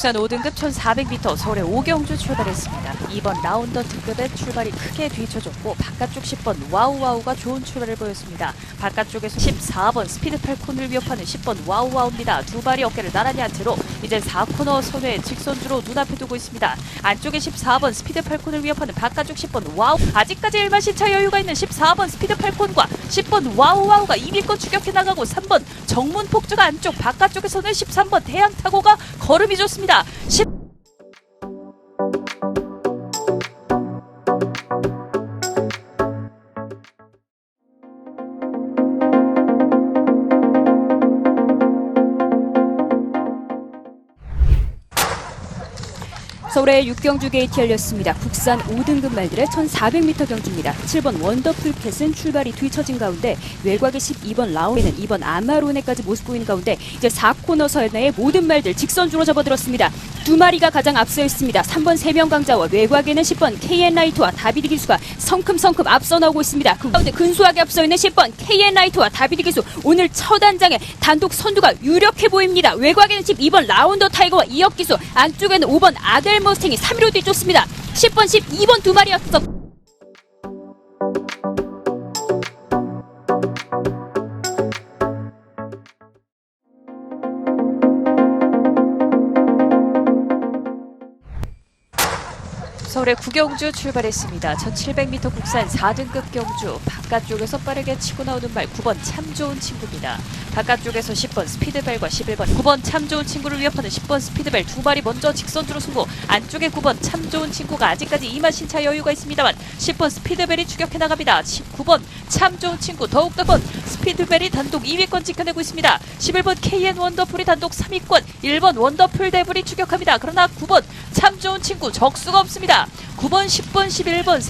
국산 5등급 1400m 서울의 5경주 출발했습니다. 2번 라운더 등급의 출발이 크게 뒤쳐졌고 바깥쪽 10번 와우와우가 좋은 출발을 보였습니다. 바깥쪽에서 14번 스피드 팔콘을 위협하는 10번 와우와우입니다. 두 발이 어깨를 나란히 한 채로 이제 4코너 선회 직선주로 눈앞에 두고 있습니다. 안쪽에 14번 스피드 팔콘을 위협하는 바깥쪽 10번 와우 아직까지 1마신차 여유가 있는 14번 스피드 팔콘과 10번 와우와우가 2위권 추격해 나가고 3번 정문 폭주가 안쪽 바깥쪽에서는 13번 태양타고가 걸음이 좋습니다. 서울의 6경주 게이트 열렸습니다. 국산 5등급 말들의 1400m 경주입니다. 7번 원더풀 캣은 출발이 뒤처진 가운데 외곽의 12번 라운에는 2번 아마로네까지 모습 보이는 가운데 이제 4코너 선내의 모든 말들 직선주로 접어들었습니다. 두 마리가 가장 앞서 있습니다. 3번 세명강자와 외곽에는 10번 KN라이트와 다비드 기수가 성큼성큼 앞서 나오고 있습니다. 그 가운데 근소하게 앞서 있는 10번 KN라이트와 다비드 기수 오늘 첫 안장에 단독 선두가 유력해 보입니다. 외곽에는 12번 라운더 타이거와 이혁 기수 안쪽에는 5번 아델 머스탱이 3위로 뒤쫓습니다. 10번, 12번 두 마리 앞서 서울의 9경주 출발했습니다. 1700m 국산 4등급 경주 바깥쪽에서 빠르게 치고 나오는 말 9번 참 좋은 친구입니다. 바깥쪽에서 10번 스피드벨과 11번 9번 참 좋은 친구를 위협하는 10번 스피드벨 두 마리 먼저 직선주로 승부 안쪽에 9번 참 좋은 친구가 아직까지 2마신차 여유가 있습니다만 10번 스피드벨이 추격해 나갑니다. 19번 참 좋은 친구 더욱더 10번 스피드벨이 단독 2위권 지켜내고 있습니다. 11번 KN 원더풀이 단독 3위권, 1번 원더풀 데블이 추격합니다. 그러나 9번 참 좋은 친구 적수가 없습니다. 9번, 10번, 11번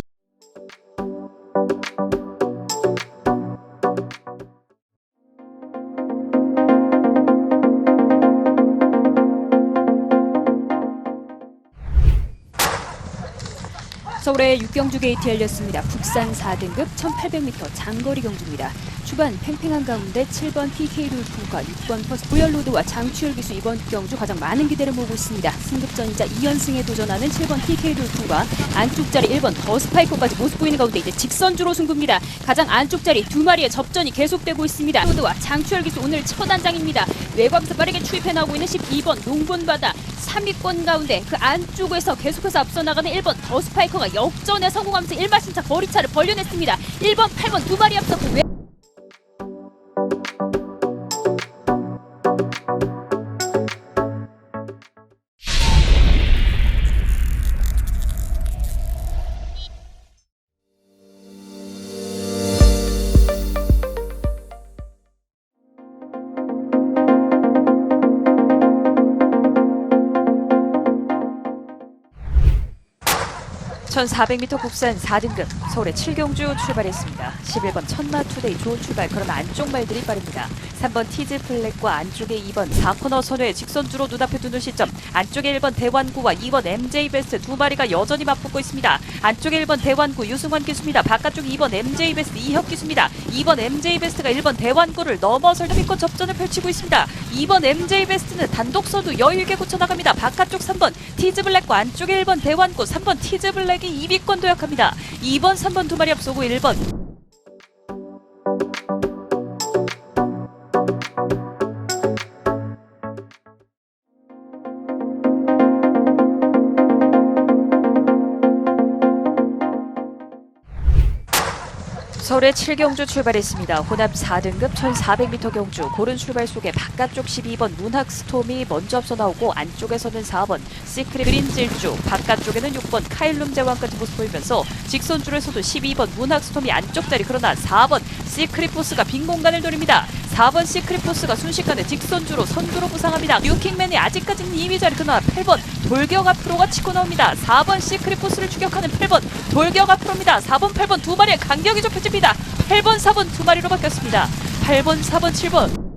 서울의 6경주 게이트 열렸습니다. 국산 4등급 1800m 장거리 경주입니다. 초반 팽팽한 가운데 7번 TK 돌풍과 6번 퍼스 고열로드와 장추열 기수 이번 경주 가장 많은 기대를 모으고 있습니다. 승급전이자 2연승에 도전하는 7번 TK 돌풍과 안쪽 자리 1번 더 스파이커까지 모습 보이는 가운데 이제 직선주로 승부입니다. 가장 안쪽 자리 두 마리의 접전이 계속되고 있습니다. 로드와 장추열 기수 오늘 첫 안장입니다. 외곽에서 빠르게 추입해 나오고 있는 12번 농본바다 3위권 가운데 그 안쪽에서 계속해서 앞서 나가는 1번 더 스파이커가 역전에 성공하면서 1마신차 거리차를 벌려냈습니다. 1번, 8번 두 마리 앞섰고 전 400m 국산 4등급 서울의 7경주 출발했습니다. 11번 천마 투데이 좋은 출발. 그러나 안쪽 말들이 빠릅니다. 3번 티즈 플랫과 안쪽에 2번 4코너 선회의 직선주로 눈앞에 두는 시점. 안쪽에 1번 대환구와 2번 MJ 베스트 두 마리가 여전히 맞붙고 있습니다. 안쪽에 1번 대환구 유승환 기수입니다. 바깥쪽 2번 MJ 베스트 이혁 기수입니다. 2번 MJ 베스트가 1번 대환구를 넘어설 3위권 접전을 펼치고 있습니다. 2번 MJ 베스트는 단독 선두 여유있게 굳혀나갑니다. 바깥쪽 3번 티즈 블랙과 안쪽에 1번 대환구 3번 티즈 블랙이 2위권 도약합니다. 2번, 3번 두 마리 앞서고 1번. 서울의 7경주 출발했습니다. 혼합 4등급 1400m 경주 고른 출발 속에 바깥쪽 12번 문학스톰이 먼저 앞서 나오고 안쪽에서는 4번 시크릿 그린질주 바깥쪽에는 6번 카일룸 제왕까지 모습 보이면서 직선줄에서도 12번 문학스톰이 안쪽 자리 그러나 4번 시크릿 포스가 빈 공간을 노립니다. 4번 시크릿 포스가 순식간에 직선주로 선두로 부상합니다. 뉴킹맨이 아직까지는 2위 자리 그러나 8번 돌격 앞으로가 치고 나옵니다. 4번 시크릿 포스를 추격하는 8번 돌격 앞으로입니다. 4번 8번 두 마리의 간격이 좁혀집니다. 8번 4번 두 마리로 바뀌었습니다. 8번 4번 7번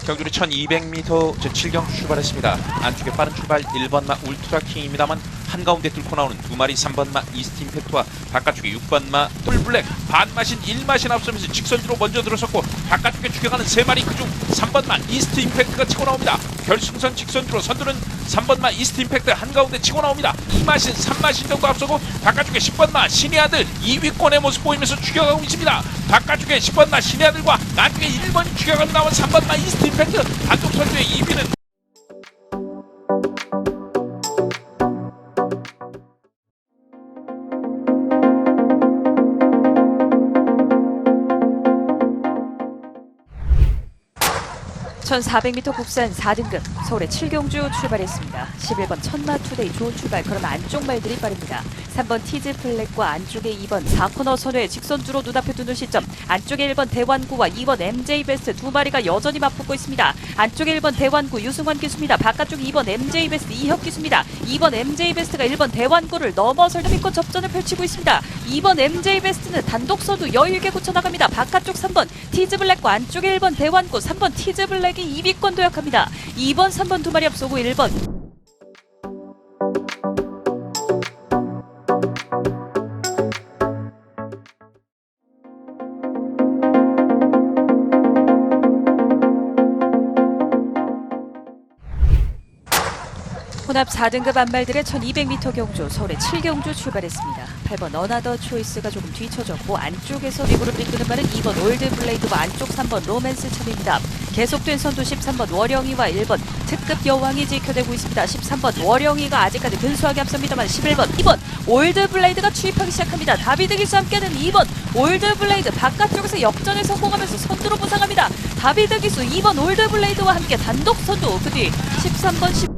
경주리 1200m 제7경주 출발했습니다. 안쪽에 빠른 출발 1번마 울트라킹입니다만 한가운데 뚫고 나오는 두 마리 3번마 이스트 임팩트와 바깥쪽에 6번마 뿔블랙 반마신 1마신 앞서면서 직선주로 먼저 들어섰고 바깥쪽에 추격하는 세 마리 그중 3번마 이스트 임팩트가 치고 나옵니다. 결승선 직선주로 선두는 3번마 이스트 임팩트 한가운데 치고 나옵니다. 2마신 3마신 정도 앞서고 바깥쪽에 10번마 신의 아들 2위권의 모습 보이면서 추격하고 있습니다. 바깥쪽에 10번마 신의 아들과 안쪽에 1번 추격하고 나온 3번마 이스트 임팩트 단독 선두의 2위는 전 400m 국산 4등급 서울의 7경주 출발했습니다. 11번 천마 투데이 좋은 출발. 그러나 안쪽 말들이 빠릅니다. 3번 티즈 플랫과 안쪽에 2번 4코너 선회의 직선주로 눈앞에 두는 시점. 안쪽에 1번 대환구와 2번 MJ 베스트 두 마리가 여전히 맞붙고 있습니다. 안쪽에 1번 대환구 유승환 기수입니다. 바깥쪽 2번 MJ 베스트 이혁 기수입니다. 2번 MJ 베스트가 1번 대환구를 넘어설 3위권 접전을 펼치고 있습니다. 2번 MJ 베스트는 단독 선두 여유있게 굳혀나갑니다. 바깥쪽 3번 티즈 블랙과 안쪽에 1번 대환구 3번 티즈 블랙이 2위권 도약합니다. 2번, 3번 두 마리 앞서고 1번. 혼합 4등급 안말들의 1200m 경주 서울의 7경주 출발했습니다. 8번 어나더 초이스가 조금 뒤쳐졌고 안쪽에서 리그룹 이끄는 말은 2번 올드 블레이드와 안쪽 3번 로맨스 참입니다. 계속된 선두 13번 월영이와 1번 특급 여왕이 지켜내고 있습니다. 13번 월영이가 아직까지 근소하게 앞섭니다만 11번, 2번 올드블레이드가 추입하기 시작합니다. 다비드 기수 함께하는 2번 올드블레이드 바깥쪽에서 역전에 성공하면서 선두로 부상합니다. 다비드 기수 2번 올드블레이드와 함께 단독 선두, 그 뒤 13번, 10번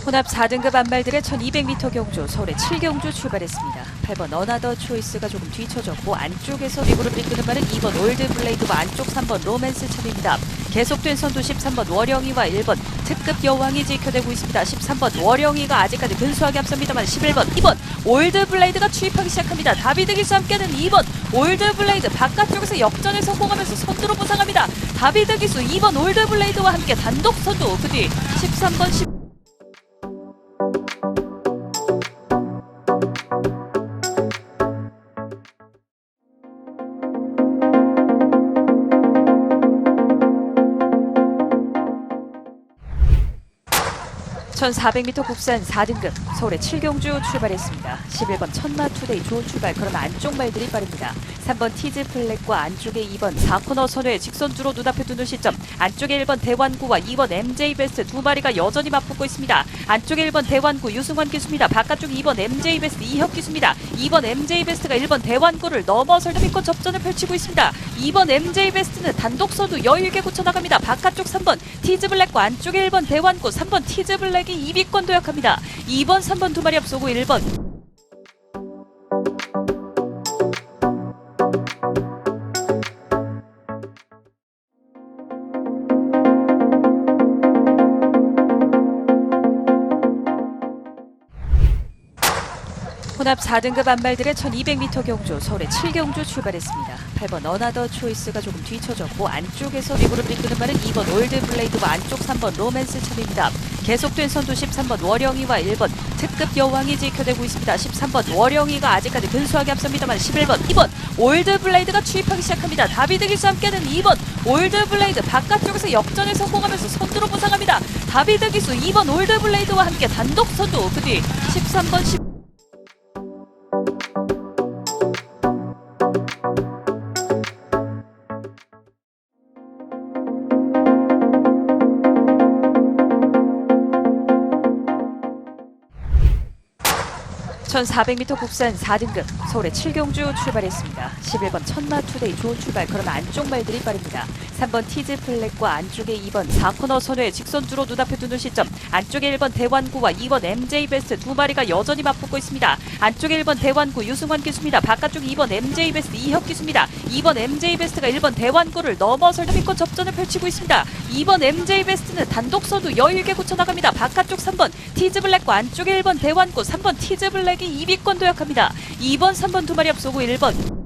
혼합 4등급 안말들의 1200m 경주 서울의 7경주 출발했습니다. 8번 어나더 초이스가 조금 뒤쳐졌고 안쪽에서 미구를 이끄는 말은 2번 올드블레이드와 안쪽 3번 로맨스 참입니다. 계속된 선두 13번 월영이와 1번 특급 여왕이 지켜내고 있습니다. 13번 월영이가 아직까지 근소하게 앞섭니다만 11번, 2번 올드블레이드가 추입하기 시작합니다. 다비드 기수 함께하는 2번 올드블레이드 바깥쪽에서 역전에 성공하면서 선두로 부상합니다. 다비드 기수 2번 올드블레이드와 함께 단독 선두, 그 뒤 13번, 10 1400m 국산 4등급 서울의 7경주 출발했습니다. 11번 천마 투데이 좋은 출발, 그러나 안쪽 말들이 빠릅니다. 3번 티즈 플랫과 안쪽에 2번 4코너 선회 직선주로 눈앞에 두는 시점, 안쪽에 1번 대환구와 2번 MJ 베스트 두 마리가 여전히 맞붙고 있습니다. 안쪽에 1번 대환구 유승환 기수입니다. 바깥쪽 2번 MJ 베스트 이혁 기수입니다. 2번 MJ 베스트가 1번 대환구를 넘어설 힘껏 접전을 펼치고 있습니다. 2번 MJ 베스트는 단독 선두 여유있게 굳혀나갑니다. 바깥쪽 3번 티즈 블랙과 안쪽에 1번 대환구, 3번 티즈 블랙이 2위권 도약합니다. 2번, 3번 두 마리 앞서고 1번. 혼합 4등급 안말들의 1200m 경주 서울의 7경주 출발했습니다. 8번 어나더 초이스가 조금 뒤쳐졌고 안쪽에서 미구를 이끄는 말은 2번 올드블레이드와 안쪽 3번 로맨스 참입니다. 계속된 선두 13번 월영이와 1번 특급 여왕이 지켜내고 있습니다. 13번 월영이가 아직까지 근소하게 앞섭니다만 11번, 2번 올드블레이드가 추입하기 시작합니다. 다비드 기수 함께하는 2번 올드블레이드 바깥쪽에서 역전에 성공하면서 선두로 부상합니다. 다비드 기수 2번 올드블레이드와 함께 단독 선두, 그 뒤 13번, 10 1400m 국산 4등급 서울의 7경주 출발했습니다. 11번 천마 투데이 좋은 출발, 그러나 안쪽 말들이 빠릅니다. 3번 티즈 플랫과 안쪽에 2번 4코너 선회 직선주로 눈앞에 두는 시점, 안쪽에 1번 대환구와 2번 MJ 베스트 두 마리가 여전히 맞붙고 있습니다. 안쪽에 1번 대환구 유승환 기수입니다. 바깥쪽 2번 MJ 베스트 이혁 기수입니다. 2번 MJ 베스트가 1번 대환구를 넘어설 힘껏 접전을 펼치고 있습니다. 2번 MJ 베스트는 단독 선두 여유있게 굳혀나갑니다. 바깥쪽 3번 티즈 블랙과 안쪽에 1번 대환구, 3번 티즈 블랙이 2위권 도약합니다. 2번, 3번 두 마리 앞서고 1번.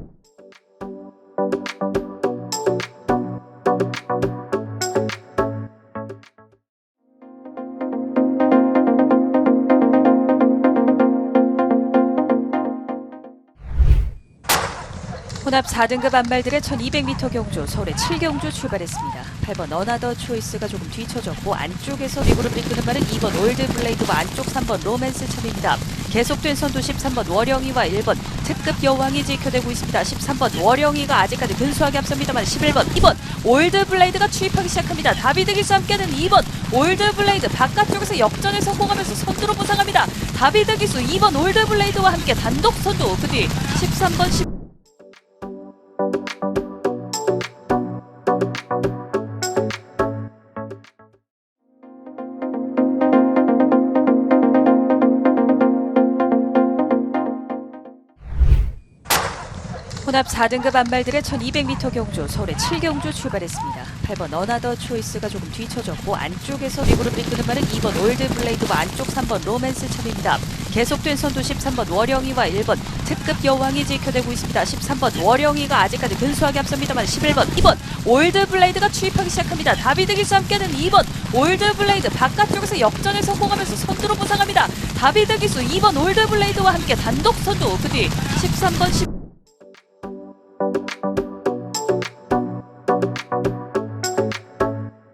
혼합 4등급 안말들의 1200m 경주 서울의 7경주 출발했습니다. 8번 어나더 초이스가 조금 뒤쳐졌고 안쪽에서 미구를 이끄는 말은 2번 올드블레이드와 안쪽 3번 로맨스 참입니다. 계속된 선두 13번 월영이와 1번 특급 여왕이 지켜내고 있습니다. 13번 월영이가 아직까지 근소하게 앞섭니다만 11번, 2번 올드블레이드가 추입하기 시작합니다. 다비드 기수 함께하는 2번 올드블레이드 바깥쪽에서 역전에 성공하면서 선두로 부상합니다. 다비드 기수 2번 올드블레이드와 함께 단독 선두, 그 뒤 13번, 10 혼합 4등급 안말들의 1200m 경주 서울의 7경주 출발했습니다. 8번 어나더 초이스가 조금 뒤쳐졌고 안쪽에서 미구를 이끄는 말은 2번 올드블레이드와 안쪽 3번 로맨스 참입니다. 계속된 선두 13번 월영이와 1번 특급 여왕이 지켜내고 있습니다. 13번 월영이가 아직까지 근소하게 앞섭니다만 11번, 2번 올드블레이드가 추입하기 시작합니다. 다비드 기수 함께하는 2번 올드블레이드 바깥쪽에서 역전에 성공하면서 선두로 부상합니다. 다비드 기수 2번 올드블레이드와 함께 단독 선두, 그 뒤 13번, 10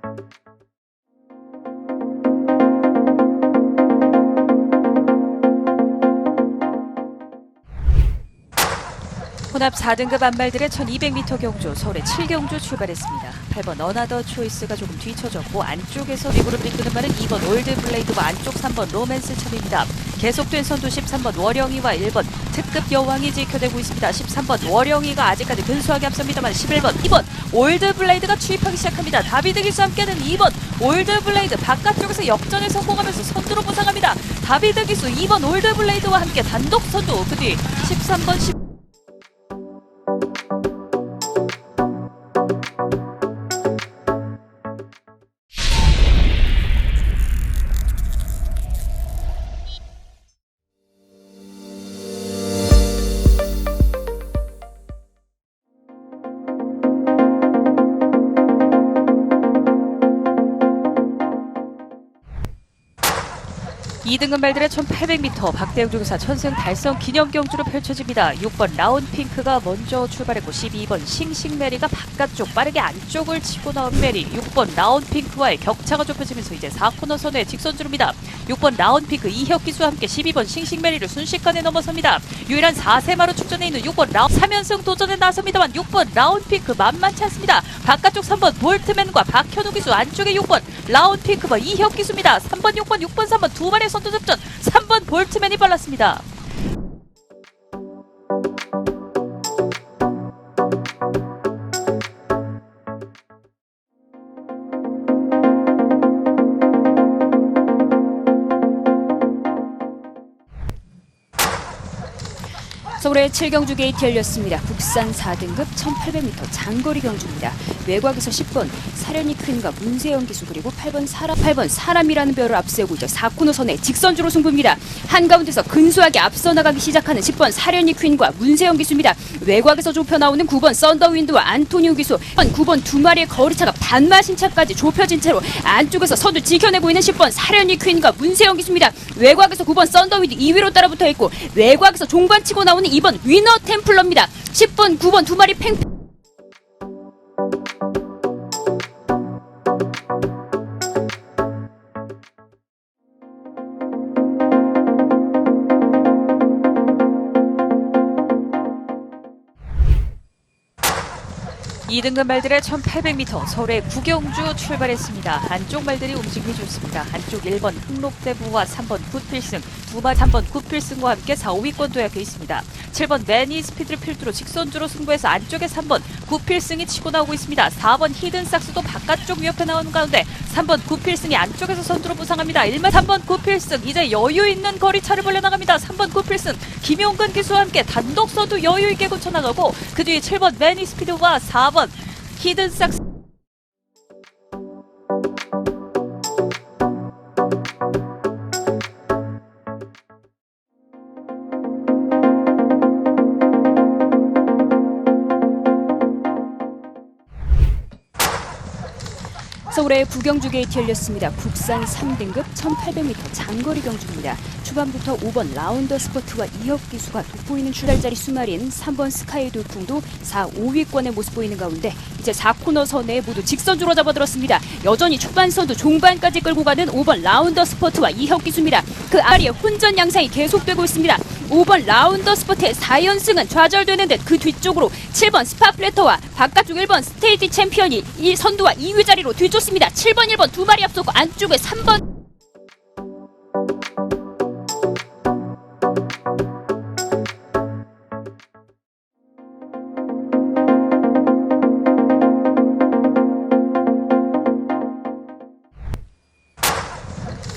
혼합 혼합 4등급 안말들의 1200m 경주 서울의 7경주 출발했습니다. 8번 어나더 초이스가 조금 뒤쳐졌고 안쪽에서 리그룹을 이끄는 말은 2번 올드블레이드와 안쪽 3번 로맨스 참입니다. 계속된 선두 13번 월영이와 1번 특급 여왕이 지켜내고 있습니다. 13번 월영이가 아직까지 근소하게 앞섭니다만 11번 2번 올드블레이드가 추입하기 시작합니다. 다비드 기수와 함께하는 2번 올드블레이드 바깥쪽에서 역전에 성공하면서 선두로 부상합니다. 다비드 기수 2번 올드블레이드와 함께 단독 선두, 그 뒤 13번 10 2등급 말들의 1800m 박대영 조교사 천승 달성 기념 경주로 펼쳐집니다. 6번 라운핑크가 먼저 출발했고 12번 싱싱메리가 바깥쪽 빠르게 안쪽을 치고 나온 메리, 6번 라운핑크와의 격차가 좁혀지면서 이제 4코너 선에 직선주로입니다. 6번 라운핑크 이혁기수와 함께 12번 싱싱메리를 순식간에 넘어섭니다. 유일한 4세마로 축전해 있는 6번 라운 3연승 도전에 나섭니다만 6번 라운핑크 만만치 않습니다. 바깥쪽 3번 볼트맨과 박현우 기수, 안쪽에 6번 라운핑크와 이혁기수입니다. 3번 6번 6번 3번 두 마리의 선두 접전, 3번 볼트맨이 빨랐습니다. 서울의 7경주 게이트 열렸습니다. 국산 4등급 1800m 장거리 경주입니다. 외곽에서 10번 사련이 퀸과 문세영 기수, 그리고 8번 사람이라는 별을 앞세우고 이제 4코너 선에 직선주로 승부입니다. 한가운데서 근소하게 앞서 나가기 시작하는 10번 사련이 퀸과 문세영 기수입니다. 외곽에서 좁혀 나오는 9번 썬더윈드와 안토니오 기수, 9번 두 마리의 거리차가 반마신차까지 좁혀진 채로 안쪽에서 선두 지켜내고 있는 10번 사련이 퀸과 문세영 기수입니다. 외곽에서 9번 썬더윈드 2위로 따라붙어 있고, 외곽에서 종반 치고 나오는 2번 위너 템플러입니다. 10번, 9번 두 마리 팽 이 2등급 말들의 1800m 서울의 구경주 출발했습니다. 안쪽 말들이 움직임이 좋습니다. 안쪽 1번 흥록대부와 3번 굿필승, 3번 굿필승과 함께 4, 5위권 도약해 있습니다. 7번 매니 스피드를 필두로 직선주로 승부해서 안쪽에 3번 굿필승이 치고 나오고 있습니다. 4번 히든삭스도 바깥쪽 위협해 나오는 가운데 3번 굿필승이 안쪽에서 선두로 부상합니다. 3번 굿필승 이제 여유 있는 거리차를 벌려나갑니다. 3번 굿필승 김용근 기수와 함께 단독 선두 여유 있게 고쳐나가고, 그 뒤에 7번 매니 스피드와 4번 히든삭스. 서울의 구경주 게이트 열렸습니다. 국산 3등급 1800m 장거리 경주입니다. 초반부터 5번 라운더 스포트와 이혁 기수가 돋보이는 출발자리 수말인 3번 스카이 돌풍도 4, 5위권의 모습 보이는 가운데 이제 4코너 선에 모두 직선주로 접어들었습니다. 여전히 초반 선두 종반까지 끌고 가는 5번 라운더 스포트와 이혁 기수입니다. 그 아래에 혼전 양상이 계속되고 있습니다. 5번 라운더 스포트의 4연승은 좌절되는 듯 그 뒤쪽으로 7번 스파플래터와 바깥쪽 1번 스테이지 챔피언이 이 선두와 2위 자리로 뒤쫓습니다. 7번, 1번 두 마리 앞서고 안쪽에 3번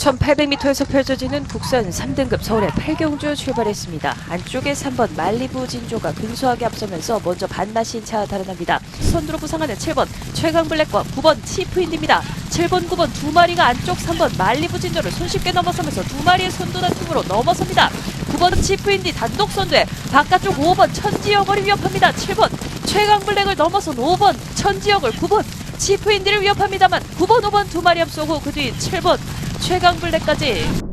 (1800m에서) 펼쳐지는 국산 3등급 서울의 8경주 출발했습니다. 안쪽에 3번 말리부 진조가 근소하게 앞서면서 먼저 반나신차 달아납니다. 선두로 부상하는 7번 최강블랙과 9번 치프인디입니다. 7번, 9번 두 마리가 안쪽 3번 말리부 진조를 손쉽게 넘어서면서 두 마리의 선두 다툼으로 넘어섭니다. 9번 치프인디 단독 선두에 바깥쪽 5번 천지역을 위협합니다. 7번 최강블랙을 넘어선 5번 천지역을 9번 치프인디를 위협합니다만 9번, 5번 두 마리 앞서고 그 뒤 7번 최강블랙까지.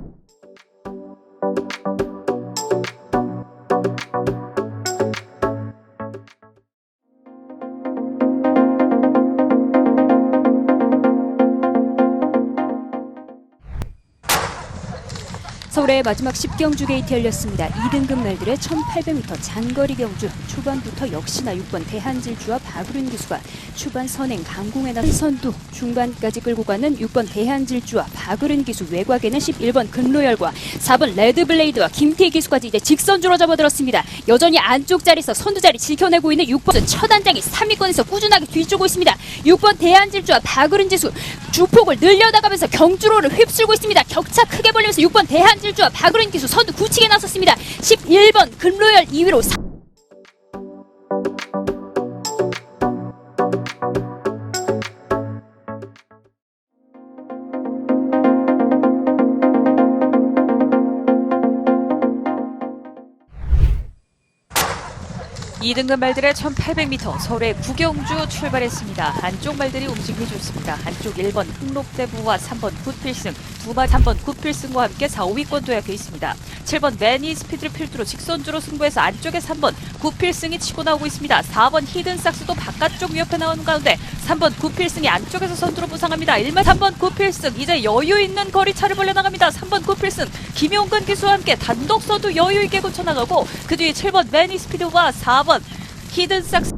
서울의 마지막 10경주 게이트 열렸습니다. 2등급 말들의 1800m 장거리 경주. 초반부터 역시나 6번 대한질주와 박우른 기수가 초반 선행 강공에 나선 선두, 중반까지 끌고 가는 6번 대한질주와 박우른 기수, 외곽에는 11번 근로열과 4번 레드블레이드와 김태희 기수까지 이제 직선주로 접어들었습니다. 여전히 안쪽 자리에서 선두 자리 지켜내고 있는 6번 첫 단장이 3위권에서 꾸준하게 뒤쫓고 있습니다. 6번 대한질주와 박우른 기수 주폭을 늘려나가면서 경주로를 휩쓸고 있습니다. 격차 크게 벌리면서 6번 대한질주와 박우른 기수 선두 굳히게 나섰습니다. 11번 근로열 2위로 이등급 말들의 1800m 서울의 구경주 출발했습니다. 안쪽 말들이 움직임이 좋습니다. 안쪽 1번 흥록대부와 3번 굿필승, 3번 굿필승과 함께 4, 5위권 도약해 있습니다. 7번 매니 스피드를 필두로 직선주로 승부해서 안쪽에 3번 굿필승이 치고 나오고 있습니다. 4번 히든삭스도 바깥쪽 위협해 나오는 가운데 3번 굿필승이 안쪽에서 선두로 부상합니다. 1번 3번 굿필승 이제 여유 있는 거리 차를 벌려나갑니다. 3번 굿필승 김용근 기수와 함께 단독 선두 여유 있게 고쳐나가고 그 뒤에 7번 매니 스피드와 4번 히든삭스.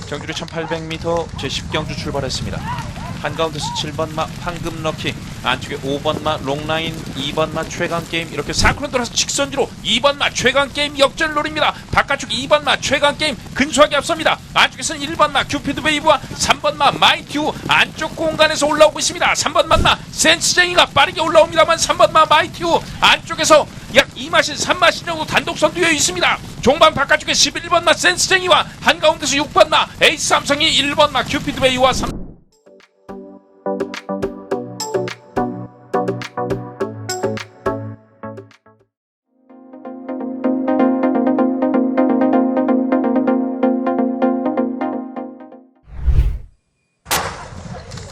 경주리 1800m 제10경주 출발했습니다. 한가운데서 7번마 황금럭키, 안쪽에 5번마 롱라인, 2번마 최강게임, 이렇게 4코너 돌아서 직선주로 2번마 최강게임 역전을 노립니다. 바깥쪽 2번마 최강게임 근소하게 앞섭니다. 안쪽에서는 1번마 큐피드베이브와 3번마 마이티우 안쪽 공간에서 올라오고 있습니다. 3번 만마 센스쟁이가 빠르게 올라옵니다만 3번마 마이티우 안쪽에서 약 2마신 3마신 정도 단독 선두에 있습니다. 종반 바깥쪽에 11번마 센스쟁이와 한가운데서 6번마 에이스 삼성이 1번마 큐피드베이와 3.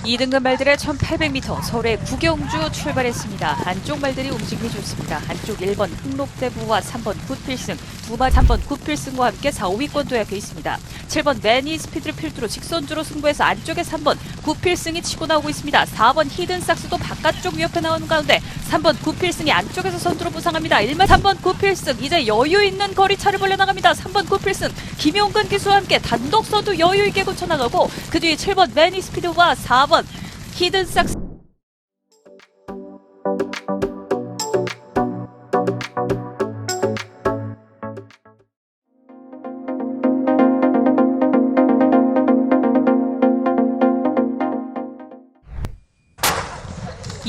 이등급 말들의 1800m 서울의 구경주 출발했습니다. 안쪽 말들이 움직임이 좋습니다. 안쪽 1번 흥록대부와 3번 굿필승, 3번 굿필승과 함께 4, 5위권 도약해 있습니다. 7번 매니 스피드를 필두로 직선주로 승부해서 안쪽에 3번 굿필승이 치고 나오고 있습니다. 4번 히든삭스도 바깥쪽 위협해 나오는 가운데 3번 굿필승이 안쪽에서 선두로 부상합니다. 3번 굿필승 이제 여유 있는 거리 차를 벌려나갑니다. 3번 굿필승 김용근 기수와 함께 단독 선두 여유 있게 고쳐나가고 그 뒤에 7번 매니 스피드와 4번 히든삭스.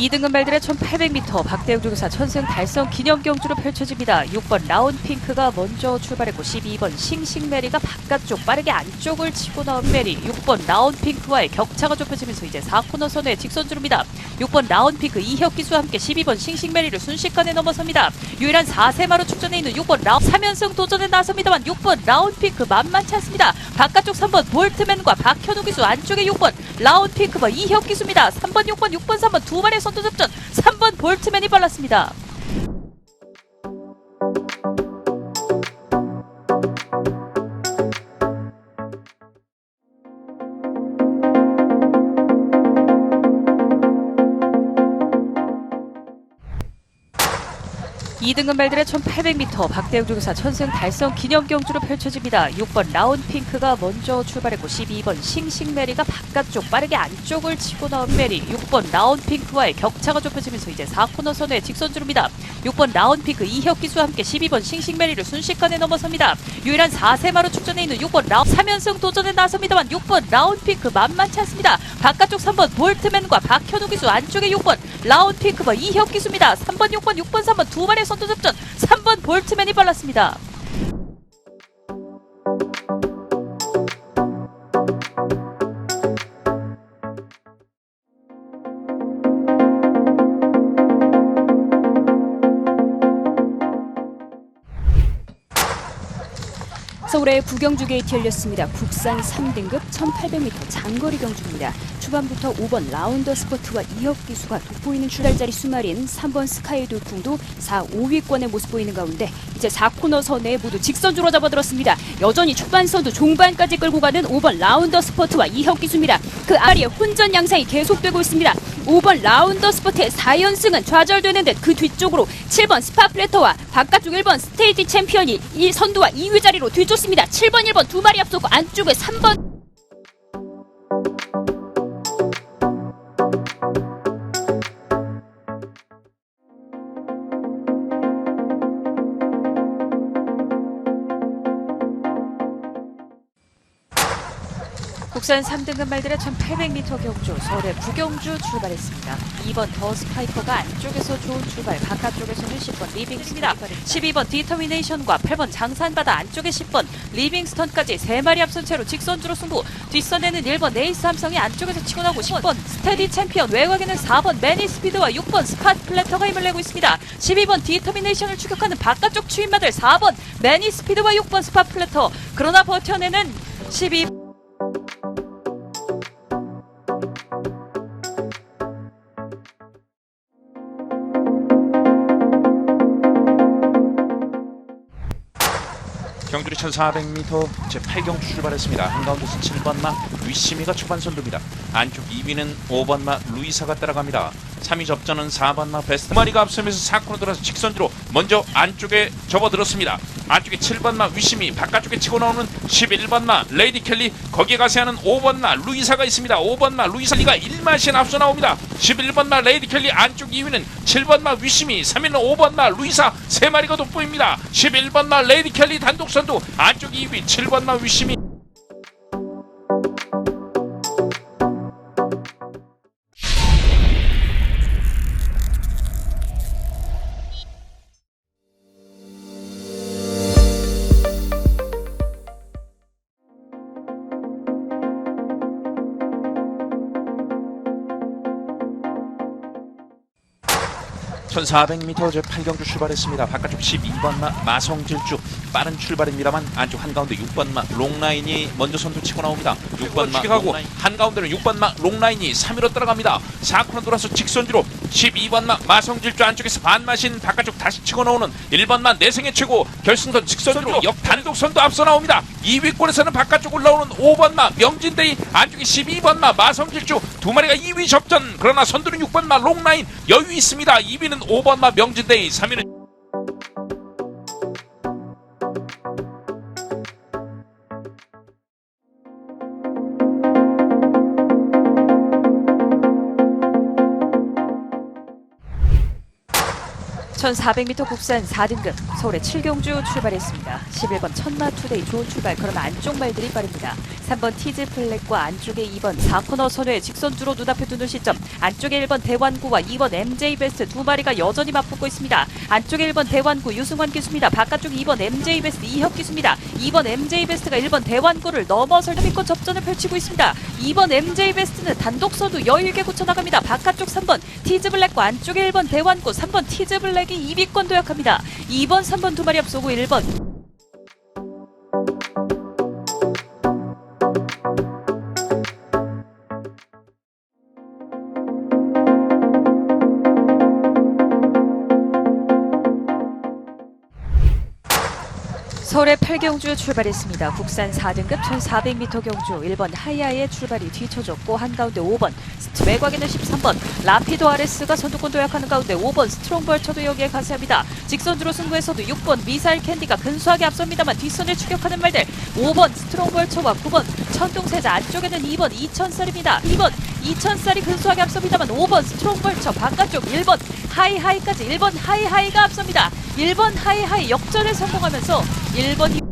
이등급 말들의 1800m 박대웅 조교사 천승 달성 기념 경주로 펼쳐집니다. 6번 라운핑크가 먼저 출발했고 12번 싱싱메리가 바깥쪽 빠르게 안쪽을 치고 나온 메리, 6번 라운핑크와의 격차가 좁혀지면서 이제 4코너 선에 직선주로입니다. 6번 라운핑크 이혁 기수와 함께 12번 싱싱메리를 순식간에 넘어섭니다. 유일한 4세마로 출전해 있는 6번 라운 3연승 도전에 나섭니다만 6번 라운핑크 만만치 않습니다. 바깥쪽 3번 볼트맨과 박현우 기수, 안쪽에 6번 라운핑크와 이혁 기수입니다. 3번 6번 6번 3번 두 마리의 선두 접전, 3번 볼트맨이 빨랐습니다. 이등급 말들의 1800m 박대웅 조교사 천승 달성 기념 경주로 펼쳐집니다. 6번 라운핑크가 먼저 출발했고 12번 싱싱메리가 바깥쪽 빠르게 안쪽을 치고 나온 메리, 6번 라운핑크와의 격차가 좁혀지면서 이제 4코너 선에 직선주로입니다. 6번 라운핑크 이혁 기수와 함께 12번 싱싱메리를 순식간에 넘어섭니다. 유일한 4세마로 출전해 있는 6번 라운 3연승 도전에 나섭니다만 6번 라운핑크 만만치 않습니다. 바깥쪽 3번 볼트맨과 박현우 기수, 안쪽에 6번 라운핑크와 이혁 기수입니다. 3번 6번 6번 3번 두 마리의 선두 접전, 3번 볼트맨이 빨랐습니다. 서울의 부경주 게이트 열렸습니다. 국산 3등급 1800m 장거리 경주입니다. 초반부터 5번 라운더 스퍼트와 이혁 기수가 돋보이는 출발자리 수말인 3번 스카이 돌쿵도 4, 5위권의 모습 보이는 가운데 이제 4코너 선에 모두 직선주로 접어들었습니다. 여전히 초반선도 종반까지 끌고 가는 5번 라운더 스퍼트와 이혁 기수입니다. 그 아래에 혼전 양상이 계속되고 있습니다. 5번 라운더 스퍼트의 4연승은 좌절되는 듯 그 뒤쪽으로 7번 스파플래터와 바깥쪽 1번 스테이지 챔피언이 이 선두와 2위 자리로 뒤쫓습니다. 7번, 1번 두 마리 앞서고 안쪽에 3번 국산 3등급 말들의 1800m 경주 서울의 부경주 출발했습니다. 2번 더 스파이커가 안쪽에서 좋은 출발, 바깥쪽에서는 10번 리빙스입니다. 12번 디터미네이션과 8번 장산바다 안쪽에 10번 리빙스턴까지 3마리 앞선 채로 직선주로 승부. 뒷선에는 1번 네이스 함성이 안쪽에서 치고 나오고 10번 스테디 챔피언, 외곽에는 4번 매니스피드와 6번 스팟 플래터가 힘을 내고 있습니다. 12번 디터미네이션을 추격하는 바깥쪽 추임마들 4번 매니스피드와 6번 스팟 플래터. 그러나 버텨내는 12 경주리 1400m 제8경주 출발했습니다. 한가운데서 7번마 위시미가 초반 선두입니다. 안쪽 2위는 5번마 루이사가 따라갑니다. 3위 접전은 4번마 베스트 마리가 앞서면서 4코너 돌아서 직선주로 먼저 안쪽에 접어들었습니다. 안쪽에 7번마 위시미, 바깥쪽에 치고 나오는 11번마 레이디 켈리, 거기에 가세하는 5번마 루이사가 있습니다. 5번마 루이사가 1마신 앞서 나옵니다. 11번마 레이디 켈리, 안쪽 2위는 7번마 위시미, 3위는 5번마 루이사, 3마리가 돋보입니다. 11번마 레이디 켈리 단독 선두, 안쪽 2위 7번마 위시미. (1400m) 제8경주 출발했습니다. 바깥쪽 12번마 마성질주 빠른 출발입니다만 안쪽 한가운데 6번마 롱라인이 먼저 선두 치고 나옵니다. 6번마 추격하고 한가운데는 6번마 롱라인이 3위로 따라갑니다. 4코너 돌아서 직선주로 12번마 마성질주 안쪽에서 반마신, 바깥쪽 다시 치고 나오는 1번마 내생의 최고 결승선 직선주로 역단독 선두 앞서 나옵니다. 2위권에서는 바깥쪽 올라오는 5번마 명진대이, 안쪽에 12번마 마성질주 두 마리가 2위 접전. 그러나 선두는 6번마 롱라인 여유 있습니다. 2위는 5번마 명진대이, 3위는 (1400m) 국산 4등급 서울의 7경주 출발했습니다. 11번 천마 투데이 좋은 출발, 그러나 안쪽 말들이 빠릅니다. 3번 티즈 플랫과 안쪽에 2번 4코너 선회 직선주로 눈앞에 두는 시점. 안쪽에 1번 대환구와 2번 MJ 베스트 두 마리가 여전히 맞붙고 있습니다. 안쪽에 1번 대환구 유승환 기수입니다. 바깥쪽 2번 MJ 베스트 이혁 기수입니다. 2번 MJ 베스트가 1번 대환구를 넘어설 힘있고 접전을 펼치고 있습니다. 2번 MJ 베스트는 단독 선두 여유있게 굳혀나갑니다. 바깥쪽 3번 티즈 블랙과 안쪽에 1번 대환구, 3번 티즈 블랙이 2위권 도약합니다. 2번, 3번 두 마리 앞서고 1번. 서울의 8경주 출발했습니다. 국산 4등급 1400m 경주 1번 하이아의 출발이 뒤쳐졌고 한가운데 5번 외곽에는 13번 라피도 아레스가 선두권 도약하는 가운데 5번 스트롱벌처도 여기에 가세합니다. 직선주로 승부에서도 6번 미사일 캔디가 근소하게 앞섭니다만 뒷선을 추격하는 말들 5번 스트롱벌처와 9번 천둥세자, 안쪽에는 2번 이천살입니다. 2번 이천살이 근소하게 앞섭니다만 5번 스트롱벌처, 바깥쪽 1번 하이하이까지 1번 하이하이가 앞섭니다. 1번 하이하이 역전에 성공하면서 1번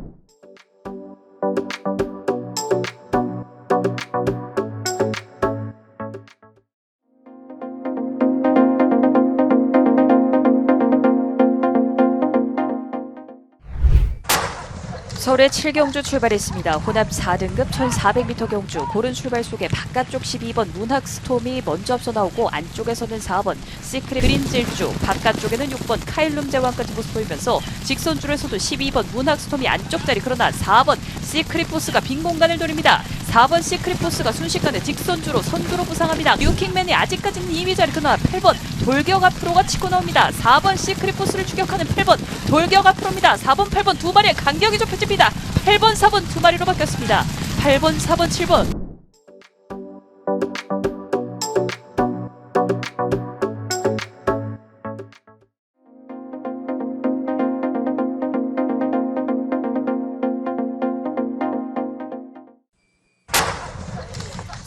서울의 7경주 출발했습니다. 혼합 4등급 1400m 경주. 고른 출발 속에 바깥쪽 12번 문학스톰이 먼저 앞서 나오고 안쪽에서는 4번 시크릿 그린질주, 바깥쪽에는 6번 카일룸 제왕까지 모습 보이면서 직선줄에서도 12번 문학스톰이 안쪽 자리, 그러나 4번 시크릿 포스가 빈 공간을 노립니다. 4번 시크릿 포스가 순식간에 직선주로 선두로 부상합니다. 뉴킹맨이 아직까지는 2위 자리, 그러나 8번 돌격 앞으로가 치고 나옵니다. 4번 시크릿 포스를 추격하는 8번 돌격 앞으로입니다. 4번 8번 두 마리의 간격이 좁혀집니다. 8번 4번 두 마리로 바뀌었습니다. 8번 4번 7번.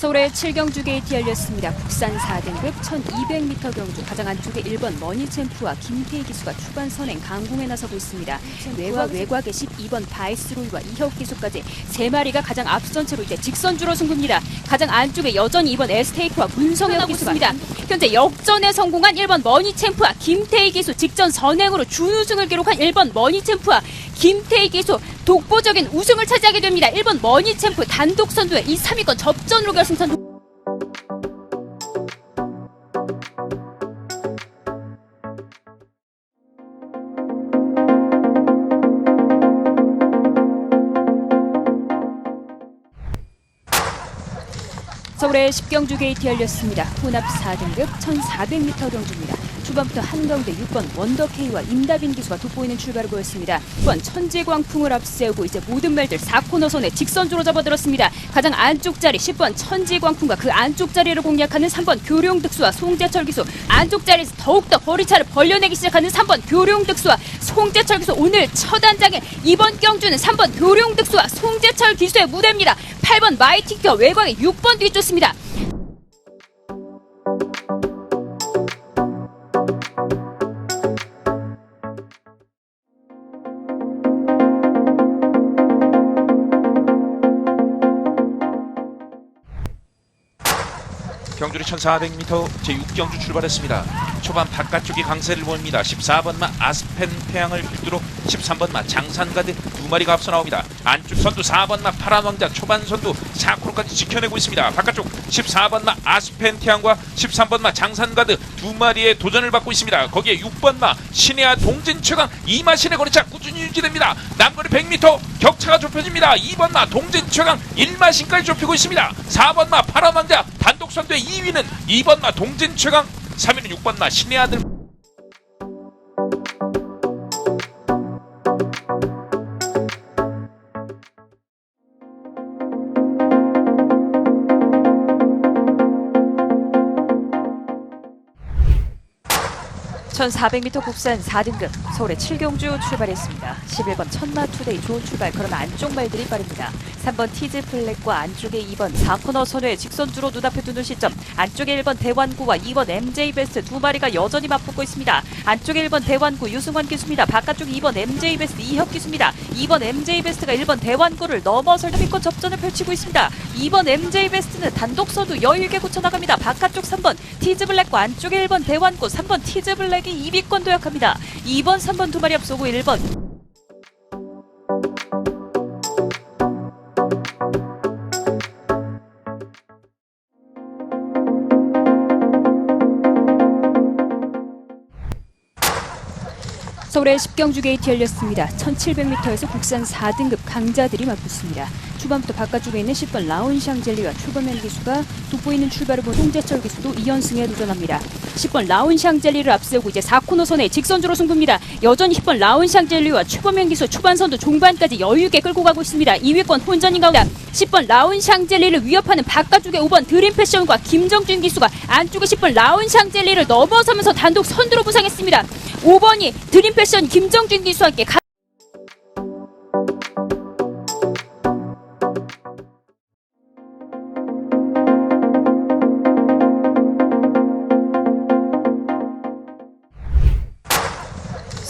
서울의 7경주 게이트 열렸습니다. 국산 4등급 1200m 경주. 가장 안쪽에 1번 머니챔프와 김태희 기수가 초반 선행 강공에 나서고 있습니다. 외곽에 12번 바이스로이와 이혁 기수까지 3마리가 가장 앞선 채로 이제 직선주로 승부입니다. 가장 안쪽에 여전히 2번 에스테이크와 문성혁 기수가 현재 역전에 성공한 1번 머니챔프와 김태희 기수, 직전 선행으로 준우승을 기록한 1번 머니챔프와 김태희 기수 독보적인 우승을 차지하게 됩니다. 1번 머니챔프 단독 선두에 이 3위권 접전으로 결승선. 서울의 10경주 게이트 열렸습니다. 혼합 4등급 1400m 경주입니다. 초반부터 한가운데 6번 원더케이와 임다빈 기수가 돋보이는 출발을 보였습니다. 또한 천지광풍을 앞세우고 이제 모든 말들 4코너선에 직선주로 접어들었습니다. 가장 안쪽 자리 10번 천지광풍과 그 안쪽 자리를 공략하는 3번 교룡득수와 송재철 기수, 안쪽 자리에서 더욱더 거리차를 벌려내기 시작하는 3번 교룡득수와 송재철 기수. 오늘 첫 안장에 이번 경주는 3번 교룡득수와 송재철 기수의 무대입니다. 8번 마이티키와 외곽에 6번 뒤쫓습니다. 경주리 1400m 제6경주 출발했습니다. 초반 바깥쪽이 강세를 보입니다. 14번마 아스펜 태양을 필두로 13번마 장산가드 두 마리가 앞서 나옵니다. 안쪽 선두 4번마 파란왕자 초반 선두 4코너까지 지켜내고 있습니다. 바깥쪽 14번마 아스펜 태양과 13번마 장산가드 두 마리의 도전을 받고 있습니다. 거기에 6번마 신해아 동진최강 이마신의 거리차 꾸준히 유지됩니다. 남거리 100m 격차가 좁혀집니다. 2번마 동진최강 1마신까지 좁히고 있습니다. 4번마 파란왕자 단독 선두의 2위는 2번마 동진최강, 3위는 6번마 신의 아들. (1400m) 국산 4등급 서울의 7경주 출발했습니다. 11번 천마투데이 좋은 출발, 그러나 안쪽 말들이 빠릅니다. 3번 티즈 플랫과 안쪽에 2번 4코너 선회 직선주로 눈앞에 두는 시점, 안쪽에 1번 대환구와 2번 MJ 베스트 두 마리가 여전히 맞붙고 있습니다. 안쪽에 1번 대환구 유승환 기수입니다. 바깥쪽 2번 MJ 베스트 이혁 기수입니다. 2번 MJ 베스트가 1번 대환구를 넘어서 3위권 접전을 펼치고 있습니다. 2번 MJ 베스트는 단독 선두 여유있게 굳혀나갑니다. 바깥쪽 3번 티즈 블랙과 안쪽에 1번 대환구, 3번 티즈 블랙이 2위권 도약합니다. 2번 3번 두 마리 앞서고 1번. 서울의 10경주 게이트 열렸습니다. 1700m에서 국산 4등급 강자들이 맞붙습니다. 초반부터 바깥쪽에 있는 10번 라운샹젤리와 출범현 기수가 돋보이는 출발을 본 송재철 기수도 2연승에 도전합니다. 10번 라운샹젤리를 앞세우고 이제 4코너선에 직선주로 승부입니다. 여전히 10번 라운샹젤리와 출범현 기수 초반 선두 종반까지 여유있게 끌고 가고 있습니다. 2위권 혼전인 가운데 10번 라운샹젤리를 위협하는 바깥쪽에 5번 드림패션과 김정준 기수가 안쪽에 10번 라운샹젤리를 넘어서면서 단독 선두로 부상했습니다. 5번이 드림패션 김정준 기수와 함께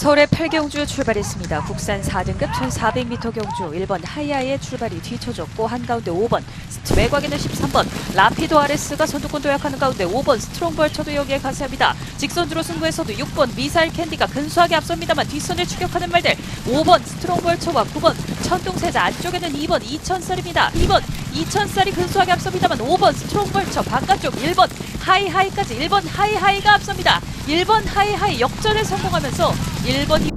서울의 8경주 출발했습니다. 국산 4등급 1400m 경주 1번 하이아의 출발이 뒤쳐졌고 한가운데 5번 외곽에는 13번 라피도 아레스가 선두권 도약하는 가운데 5번 스트롱벌처도 여기에 가세합니다. 직선주로 승부에서도 6번 미사일 캔디가 근소하게 앞섭니다만 뒷선을 추격하는 말들 5번 스트롱벌처와 9번 천둥세자 안쪽에는 2번 2000쌀입니다. 2번 2000쌀이 근소하게 앞섭니다만 5번 스트롱벌처 바깥쪽 1번 하이하이까지 1번 하이하이가 앞섭니다. 1번 하이하이 역전에 성공하면서 1번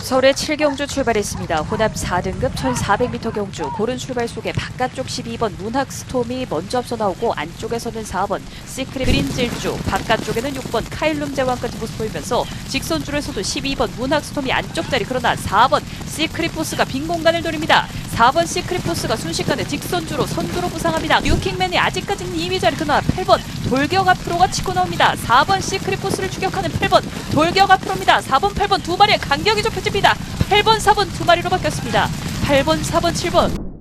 서울의 7경주 출발했습니다. 혼합 4등급 1400m 경주 고른 출발 속에 바깥쪽 12번 문학스톰이 먼저 앞서 나오고 안쪽에서는 4번 시크릿 그린질주 바깥쪽에는 6번 카일룸 제왕까지 모습 보이면서 직선줄에서도 12번 문학스톰이 안쪽 자리 그러나 4번 시크릿 포스가 빈 공간을 노립니다. 4번 시크릿 포스가 순식간에 직선주로 선두로 부상합니다. 뉴킹맨이 아직까지는 2위 자리 그러나 8번 돌격 앞으로가 치고 나옵니다. 4번 시크릿 포스를 추격하는 8번 돌격 앞으로입니다. 4번 8번 두 마리의 간격이 좁혀집니다. 8번 4번 두 마리로 바뀌었습니다. 8번 4번 7번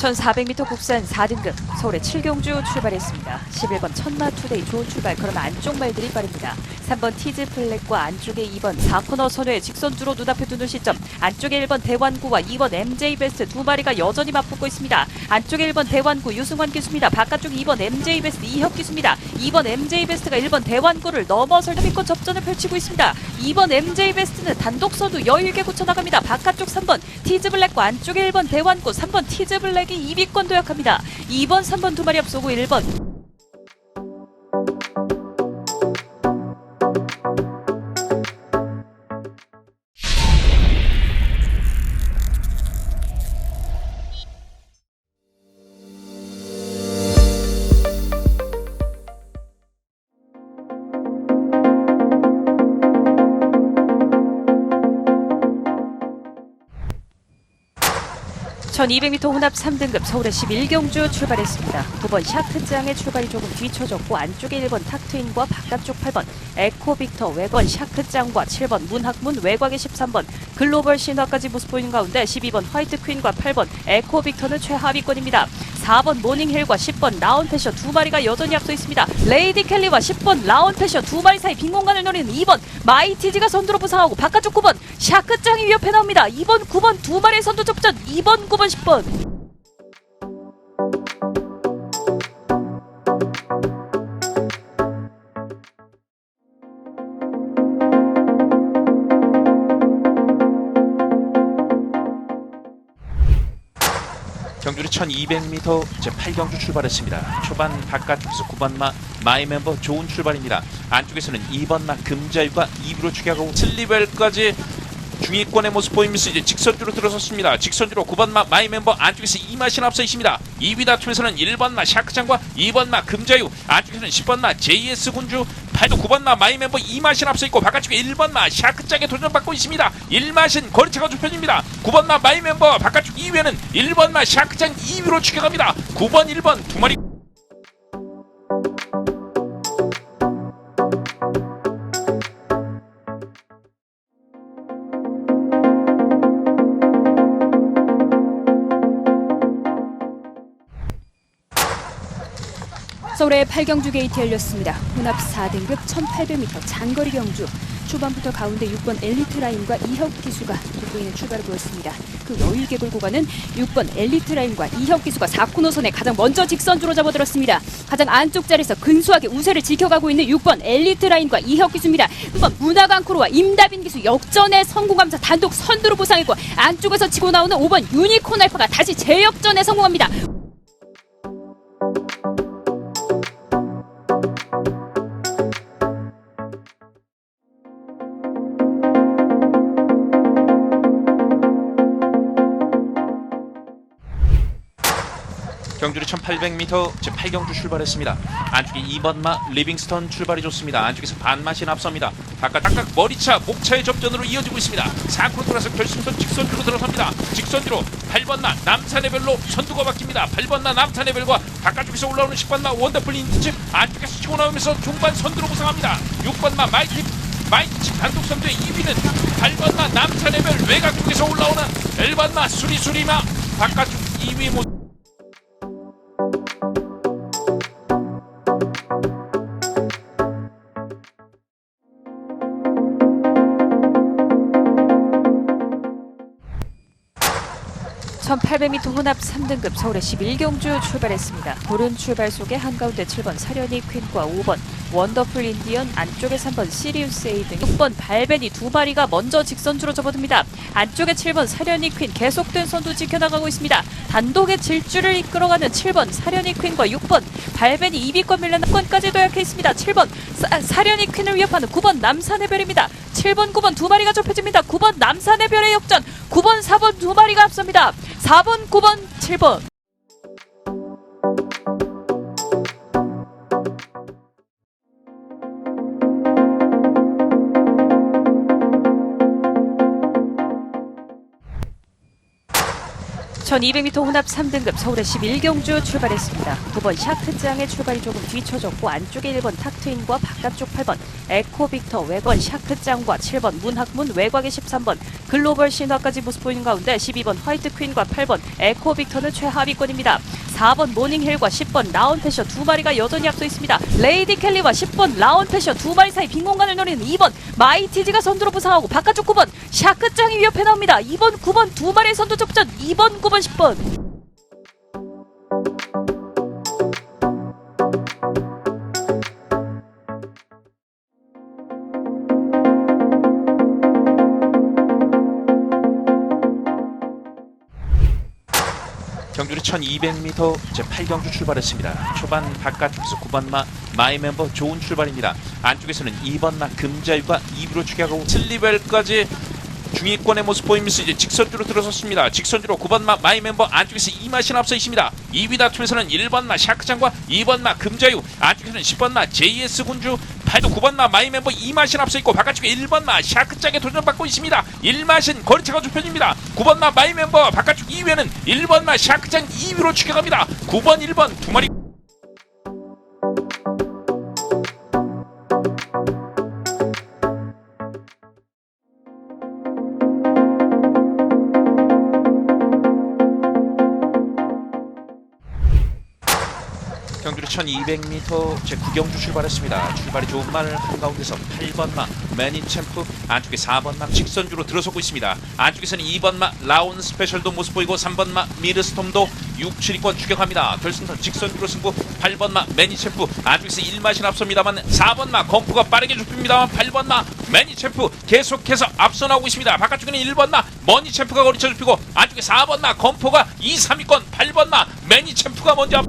(1400m) 국산 4등급 서울의 7경주 출발했습니다. 11번 천마투데이 좋은 출발 그러나 안쪽 말들이 빠릅니다. 3번 티즈 플랫과 안쪽에 2번 4코너 선회의 직선주로 눈앞에 두는 시점 안쪽에 1번 대환구와 2번 MJ 베스트 두 마리가 여전히 맞붙고 있습니다. 안쪽에 1번 대환구 유승환 기수입니다. 바깥쪽 2번 MJ 베스트 이혁 기수입니다. 2번 MJ 베스트가 1번 대환구를 넘어설 믿고 접전을 펼치고 있습니다. 2번 MJ 베스트는 단독 선두 여유있게 굳혀나갑니다. 바깥쪽 3번 티즈 블랙과 안쪽에 1번 대환구 3번 티즈 블랙이 2위권 도약합니다. 2번 3번 두 마리 앞서고 1번 (1200m) 혼합 3등급 서울의 11경주 출발했습니다. 9번 샤크짱의 출발이 조금 뒤쳐졌고 안쪽에 1번 탁트윈과 바깥쪽 8번 에코빅터 외곽 샤크짱과 7번 문학문 외곽의 13번 글로벌 신화까지 모습 보이는 가운데 12번 화이트퀸과 8번 에코빅터는 최하위권입니다. 4번 모닝힐과 10번 라운패셔 두 마리가 여전히 앞서 있습니다. 레이디 켈리와 10번 라운패셔 두 마리 사이 빈 공간을 노리는 2번 마이티지가 선두로 부상하고 바깥쪽 9번 샤크짱이 위협해 나옵니다. 2번 9번 두 마리의 선두 접전 2번 9번 10번 경주리 1200m 제8경주 출발했습니다. 초반 바깥쪽에서 9번마 마이멤버 좋은 출발입니다. 안쪽에서는 2번마 금자유가 2위로 추격하고 슬리벨까지 중위권의 모습 보이면서 이제 직선주로 들어섰습니다. 직선주로 9번마 마이멤버 안쪽에서 이마신 앞서 있습니다. 2위 다툼에서는 1번마 샤크장과 2번마 금자유 안쪽에서는 10번마 JS군주 8도 9번마 마이멤버 이마신 앞서 있고 바깥쪽에 1번마 샤크장에 도전받고 있습니다. 1마신 거리차가 좁혀집니다. 9번마 마이멤버 바깥쪽 2위에는 1번마 샤크장 2위로 추격합니다. 9번 1번 두 마리 서울의 8경주 게이트 열렸습니다. 혼합 4등급 1800m 장거리 경주 초반부터 가운데 6번 엘리트 라인과 이혁 기수가 돋보이는 출발을 보였습니다. 그 여유있게 끌고 가는 6번 엘리트 라인과 이혁 기수가 4코너선에 가장 먼저 직선주로 접어들었습니다. 가장 안쪽 자리에서 근소하게 우세를 지켜가고 있는 6번 엘리트 라인과 이혁 기수입니다. 3번 문화강크로와 임다빈 기수 역전에 성공하면서 단독 선두로 부상했고 안쪽에서 치고 나오는 5번 유니콘 알파가 다시 재역전에 성공합니다. 경주리 1800m 제8경주 출발했습니다. 안쪽에 2번마 리빙스턴 출발이 좋습니다. 안쪽에서 반마신 앞섭니다. 각각 머리차, 목차의 접전으로 이어지고 있습니다. 4코로 돌아서 결승선 직선주로 들어섭니다. 직선주로 8번마 남산해별로 선두가 바뀝니다. 8번마 남산해별과 바깥쪽에서 올라오는 10번마 원더풀 인디집 안쪽에서 치고 나오면서 중반 선두로 부상합니다. 6번마 마이티 단독 선두의 2위는 8번마 남산해별 외곽 쪽에서 올라오는 1번마 수리수리마 바깥쪽 2위 모습. (1800m) 혼합 3등급 서울의 11경주 출발했습니다. 고른 출발 속에 한가운데 7번 사려니 퀸과 5번 원더풀 인디언, 안쪽에 3번 시리우스 A 등 6번 발베니 두 마리가 먼저 직선주로 접어듭니다. 안쪽에 7번 사려니 퀸 계속된 선두 지켜나가고 있습니다. 단독의 질주를 이끌어가는 7번 사려니 퀸과 6번 발베니 2위권 밀려난 권까지 도약해 있습니다. 7번 사려니 퀸을 위협하는 9번 남산해별입니다. 7번, 9번 두 마리가 좁혀집니다. 9번 남산해별의 역전, 9번, 4번 두 마리가 앞섭니다. 4번, 9번, 7번. (1200m) 혼합 3등급 서울의 11경주 출발했습니다. 9번 샤크짱의 출발이 조금 뒤쳐졌고 안쪽에 1번 탁트인과 바깥쪽 8번 에코빅터 외곽 샤크짱과 7번 문학문 외곽의 13번 글로벌 신화까지 모습 보이는 가운데 12번 화이트 퀸과 8번 에코빅터는 최하위권입니다. 4번 모닝힐과 10번 라운패셔 두 마리가 여전히 앞서 있습니다. 레이디 켈리와 10번 라운패셔 두 마리 사이 빈 공간을 노리는 2번 마이티지가 선두로 부상하고 바깥쪽 9번 샤크짱이 위협해 나옵니다. 2번, 9번 두 마리의 선두 접전 2번, 9번, 10번. 경주리 1200m 제8경주 출발했습니다. 초반 바깥쪽에서 9번마 마이멤버 좋은 출발입니다. 안쪽에서는 2번마 금자유가 2위로 추격하고 슬리벨까지 중위권의 모습 보이면서 이제 직선주로 들어섰습니다. 직선주로 9번마 마이멤버 안쪽에서 이마신 앞서 있습니다. 2위 다툼에서는 1번마 샤크장과 2번마 금자유, 안쪽에서는 10번마 JS 군주, 8도 9번마 마이멤버 이마신 앞서 있고 바깥쪽에 1번마 샤크장에 도전받고 있습니다. 1마신 거리차가 좁혀집니다. 9번마 마이멤버 바깥쪽 2위에는 1번마 샤크장 2위로 추격합니다. 9번 1번 두 마리. 경주리 1200m 제9경주 출발했습니다. 출발이 좋은 말 한가운데서 8번마 매닌 챔프, 안쪽에 4번마 직선주로 들어서고 있습니다. 안쪽에서는 2번마 라운 스페셜도 모습 보이고 3번마 미르스톰도 6, 7위권 추격합니다. 결승선 직선주로 승부 8번마 매니 챔프, 안쪽에서 1마신 앞섭니다만 4번마 검프가 빠르게 좁힙니다만 8번마 매니 챔프 계속해서 앞서 나오고 있습니다. 바깥쪽에는 1번마 머니 챔프가 거리쳐 좁히고 안쪽에 4번마 검포가 2, 3위권 8번마 매니 챔프가 먼저 앞.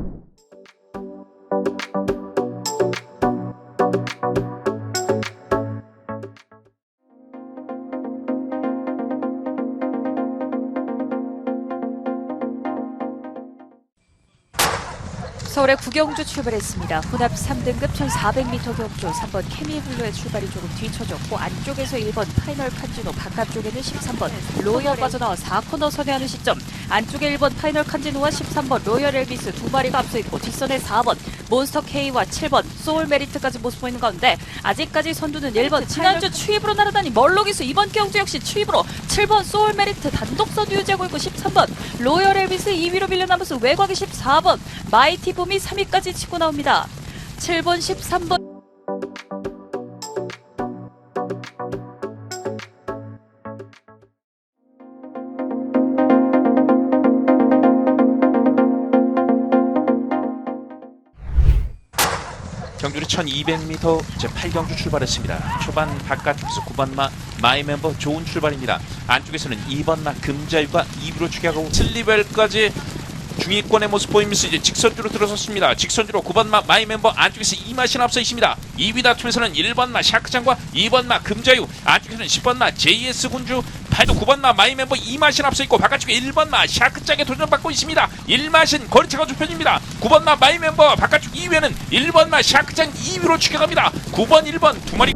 서울의 9경주 출발했습니다. 혼합 3등급 1400m 경주 3번 케미블루의 출발이 조금 뒤쳐졌고 안쪽에서 1번 파이널 칸지노, 바깥쪽에는 13번 로열 빠져나와 4코너 선회하는 시점, 안쪽에 1번 파이널 칸지노와 13번 로열 엘비스 두 마리가 앞서 있고 뒷선에 4번 몬스터 K와 7번 소울 메리트까지 모습 보이는 가운데 아직까지 선두는 1번 지난주 추입으로 날아다니 멀록이수, 이번 경주 역시 추입으로 7번 소울 메리트 단독 선두 유지하고 있고 13번 로열 엘비스 2위로 밀려나면서 외곽의 14번 마이티 봄이 3위까지 치고 나옵니다. 7번 13번 경주리 1200m 제8경주 출발했습니다. 초반 바깥쪽에서 9번마 마이멤버 좋은 출발입니다. 안쪽에서는 2번마 금자유가 2위로 추격하고 슬리벨까지 중위권의 모습 보이면서 이제 직선주로 들어섰습니다. 직선주로 9번마 마이멤버 안쪽에서 이마신 앞서 있습니다. 2위 다툼에서는 1번마 샤크장과 2번마 금자유, 안쪽에서는 10번마 JS 군주, 8도 9번마 마이멤버 이마신 앞서있고 바깥쪽에 1번마 샤크짝에 도전받고 있습니다. 1마신 거리차가 좁혀집니다. 9번마 마이멤버 바깥쪽 2위에는 1번마 샤크짝 2위로 추격합니다. 9번 1번 두 마리.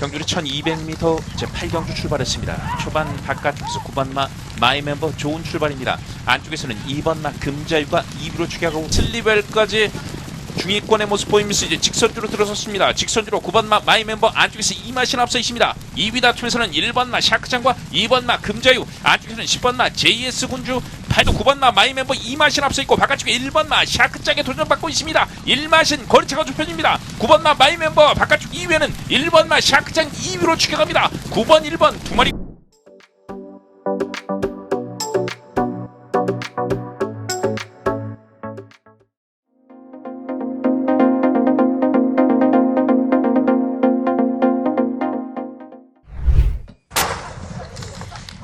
경주리 1200m 제8경주 출발했습니다. 초반 바깥쪽에서 9번마 마이멤버 좋은 출발입니다. 안쪽에서는 2번마 금자유가 2위로 추격하고 슬리벨까지 중위권의 모습 보이면서 이제 직선주로 들어섰습니다. 직선주로 9번마 마이멤버 안쪽에서 이마신 앞서 있습니다. 2위 다툼에서는 1번마 샤크장과 2번마 금자유, 안쪽에서는 10번마 JS 군주, 8도 9번마 마이멤버 이마신 앞서 있고 바깥쪽에 1번마 샤크장에 도전받고 있습니다. 1마신 거리차가 좁혀집니다. 9번마 마이멤버 바깥쪽 2위에는 1번마 샤크장 2위로 추격합니다. 9번 1번 두 마리.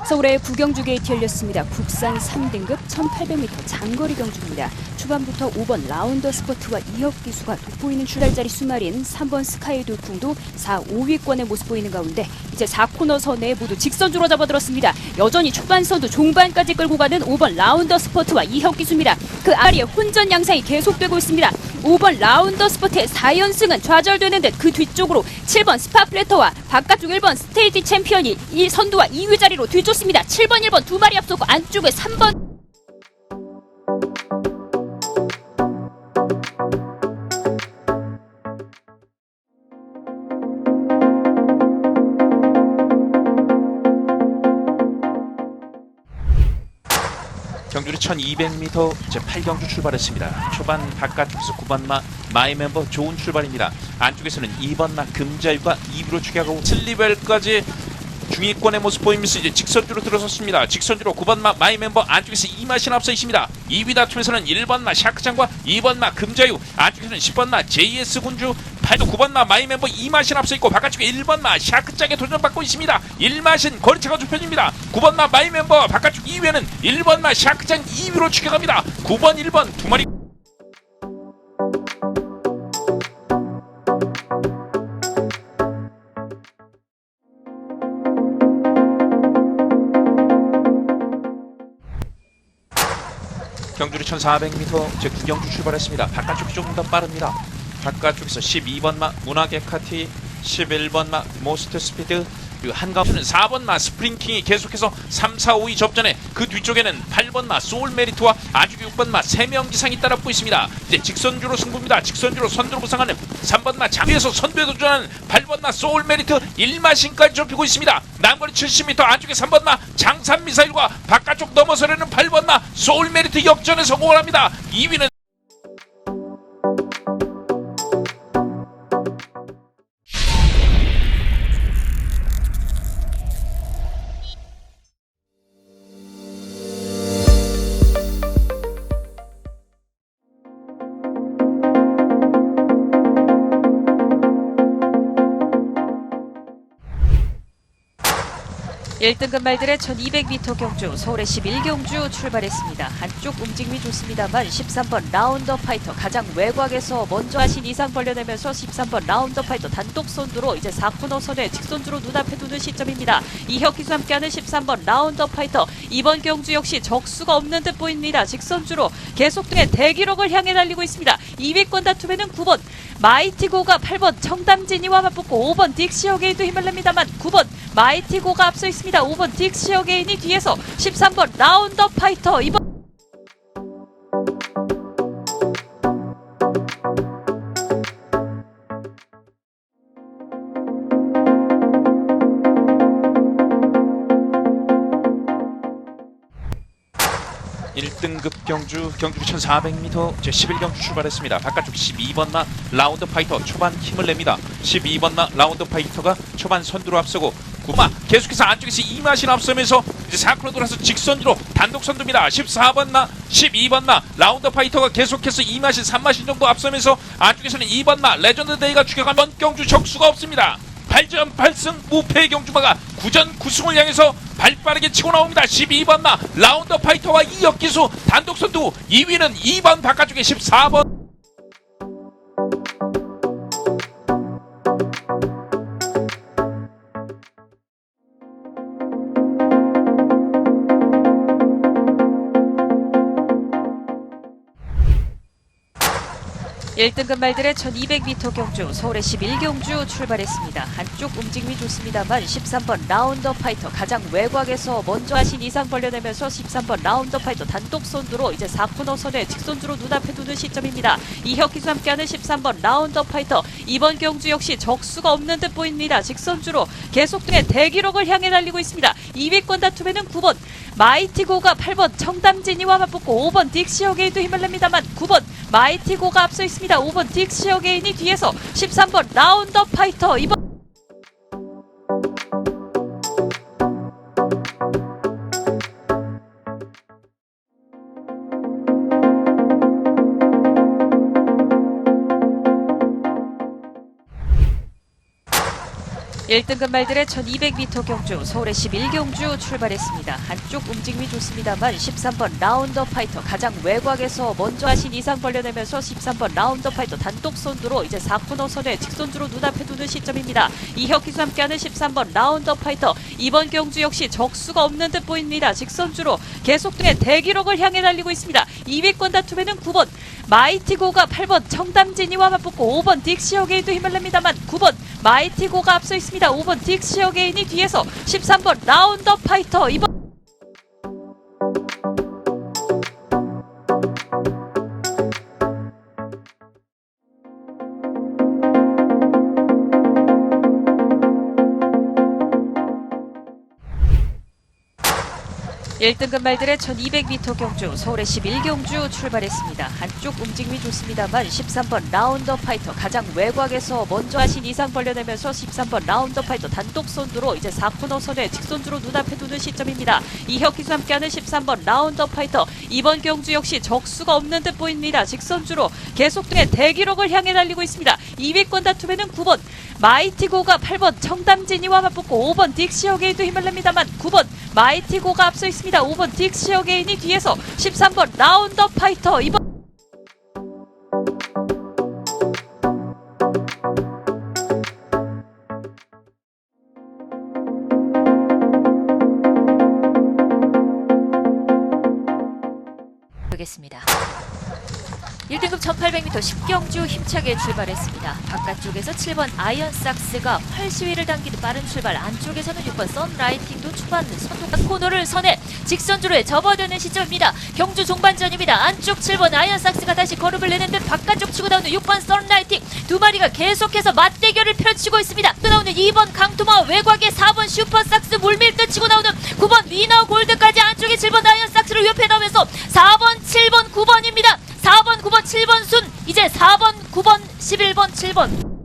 서울의 부경주 게이트 열렸습니다. 국산 3등급 1800m 장거리 경주입니다. 초반부터 5번 라운더 스퍼트와 이혁 기수가 돋보이는 출발자리 수말인 3번 스카이 돌풍도 4, 5위권의 모습 보이는 가운데 이제 4코너 선에 모두 직선주로 잡아들었습니다. 여전히 초반선도 종반까지 끌고 가는 5번 라운더 스퍼트와 이혁 기수입니다. 그 아래에 혼전 양상이 계속되고 있습니다. 5번 라운더 스퍼트의 4연승은 좌절되는 듯 그 뒤쪽으로 7번 스파플래터와 바깥쪽 1번 스테이지 챔피언이 이 선두와 2위 자리로 뒤쫓습니다. 7번 1번 두 마리 앞서고 안쪽에 3번 경주리 1200m 제8경주 출발했습니다. 초반 바깥쪽에서 9번마 마이멤버 좋은 출발입니다. 안쪽에서는 2번마 금자유가 2위로 추격하고 슬리벨까지 중위권의 모습 보이면서 이제 직선주로 들어섰습니다. 직선주로 9번마 마이멤버 안쪽에서 이마신 앞서 있습니다. 2위 다툼에서는 1번마 샤크장과 2번마 금자유, 안쪽에서는 10번마 JS 군주, 8도 9번마 마이멤버 이마신 앞서 있고 바깥쪽에 1번마 샤크짝에 도전받고 있습니다. 1마신 거리차가 좁혀집니다. 9번마 마이멤버 바깥쪽 2위에는 1번마 샤크장 2위로 추격합니다. 9번 1번 두 마리. 경주리 1400m 제9경주 출발했습니다. 바깥쪽이 조금 더 빠릅니다. 바깥쪽에서 12번마 문학의 카티, 11번마 모스트 스피드, 그리고 한가운데는 4번마 스프링킹이 계속해서 3, 4, 5위 접전에 그 뒤쪽에는 8번마 소울메리트와 아주 6번마 3명 기상이 따라붙고 있습니다. 이제 직선주로 승부입니다. 직선주로 선두로 부상하는 3번마 장위에서 선두에 도전하는 8번마 소울메리트 1마신까지 좁히고 있습니다. 남거리 70m 안쪽에 3번마 장산미사일과 바깥쪽 넘어서려는 8번마 소울메리트 역전에 성공을 합니다. 2위는 1등급 말들의 1200m 경주 서울의 11경주 출발했습니다. 한쪽 움직임이 좋습니다만 13번 라운더 파이터 가장 외곽에서 먼저 하신 이상 벌려내면서 13번 라운더 파이터 단독 선두로 이제 4코너 선에 직선주로 눈앞에 두는 시점입니다. 이혁 기수 함께하는 13번 라운더 파이터 이번 경주 역시 적수가 없는 듯 보입니다. 직선주로 계속된 대기록을 향해 달리고 있습니다. 2위권 다툼에는 9번 마이티고가 8번 청담진이와 맞붙고 5번 딕시어게인도 힘을 냅니다만 9번 마이티고가 앞서 있습니다. 5번 딕시어게인이 뒤에서 13번 라운더 파이터 이번 1등급 경주 경주리 1400m 제11경주 출발했습니다. 바깥쪽 12번마 라운드 파이터 초반 힘을 냅니다. 12번마 라운드 파이터가 초반 선두로 앞서고 9마 계속해서 안쪽에서 이마신 앞서면서 이제 4코너 돌아서 직선주로 단독 선두입니다. 14번마 12번마 라운드 파이터가 계속해서 2마신 3마신 정도 앞서면서 안쪽에서는 2번마 레전드 데이가 추격한 경주 적수가 없습니다. 8전 8승 무패의 경주마가 9전 9승을 향해서 발빠르게 치고 나옵니다. 12번 마 라운더 파이터와 이혁기수 단독 선두 2위는 2번 바깥쪽에 14번 1등급 말들의 1200m 경주 서울의 11경주 출발했습니다. 한쪽 움직임이 좋습니다만 13번 라운더 파이터 가장 외곽에서 먼저 하신 이상 벌려내면서 13번 라운더 파이터 단독 선두로 이제 4코너 선에 직선주로 눈앞에 두는 시점입니다. 이혁기수 함께하는 13번 라운더 파이터 이번 경주 역시 적수가 없는 듯 보입니다. 직선주로 계속된 대기록을 향해 달리고 있습니다. 2위권 다툼에는 9번 마이티고가 8번 청담진이와 맞붙고 5번 딕시어게인도 힘을 냅니다만 9번 마이티고가 앞서 있습니다. 5번 딕시어게인이 뒤에서 13번 라운더 파이터 이번 일등급 말들의 1200m 경주 서울의 11경주 출발했습니다. 한쪽 움직임이 좋습니다만 13번 라운더 파이터 가장 외곽에서 먼저 하신 이상 벌려내면서 13번 라운더 파이터 단독 선두로 이제 4코너 선에 직선주로 눈앞에 두는 시점입니다. 이혁기수 함께하는 13번 라운더 파이터 이번 경주 역시 적수가 없는 듯 보입니다. 직선주로 계속된 대기록을 향해 달리고 있습니다. 2위권 다툼에는 9번 마이티고가 8번 청담진이와 맞붙고 5번 딕시어게인도 힘을 냅니다만 9번 마이티고가 앞서 있습니다. 5번 딕시어게인이 뒤에서 13번 라운더 파이터 이번 일등급 말들의 1200m 경주 서울의 11경주 출발했습니다. 한쪽 움직임이 좋습니다만 13번 라운더 파이터 가장 외곽에서 먼저 하신 이상 벌려내면서 13번 라운더 파이터 단독 선두로 이제 4코너 선에 직선주로 눈앞에 두는 시점입니다. 이혁기수 함께하는 13번 라운더 파이터 이번 경주 역시 적수가 없는 듯 보입니다. 직선주로 계속된 대기록을 향해 달리고 있습니다. 2위권 다툼에는 9번 마이티고가 8번 청담진이와 맞붙고 5번 딕시어게인도 힘을 냅니다만 9번 마이티고가 앞서 있습니다. 5번 딕시어게인이 뒤에서 13번 라운더 파이터 이번 보겠습니다. 1등급 1800m 10경주 힘차게 출발했습니다. 바깥쪽에서 7번 아이언삭스가 활시위를 당기는 빠른 출발, 안쪽에서는 6번 썬라이팅도 초반 선두간 코너를 선에 직선주로에 접어드는 시점입니다. 경주 종반전입니다. 안쪽 7번 아이언삭스가 다시 걸음을 내는 듯 바깥쪽 치고 나오는 6번 썬라이팅 두 마리가 계속해서 맞대결을 펼치고 있습니다. 또 나오는 2번 강토마와 외곽에 4번 슈퍼삭스 물밀듯 치고 나오는 9번 위너 골드까지 안쪽에 7번 아이언삭스를 옆에 나오면서 4번 7번 9번입니다. 4번, 9번, 7번 순 이제 4번, 9번, 11번, 7번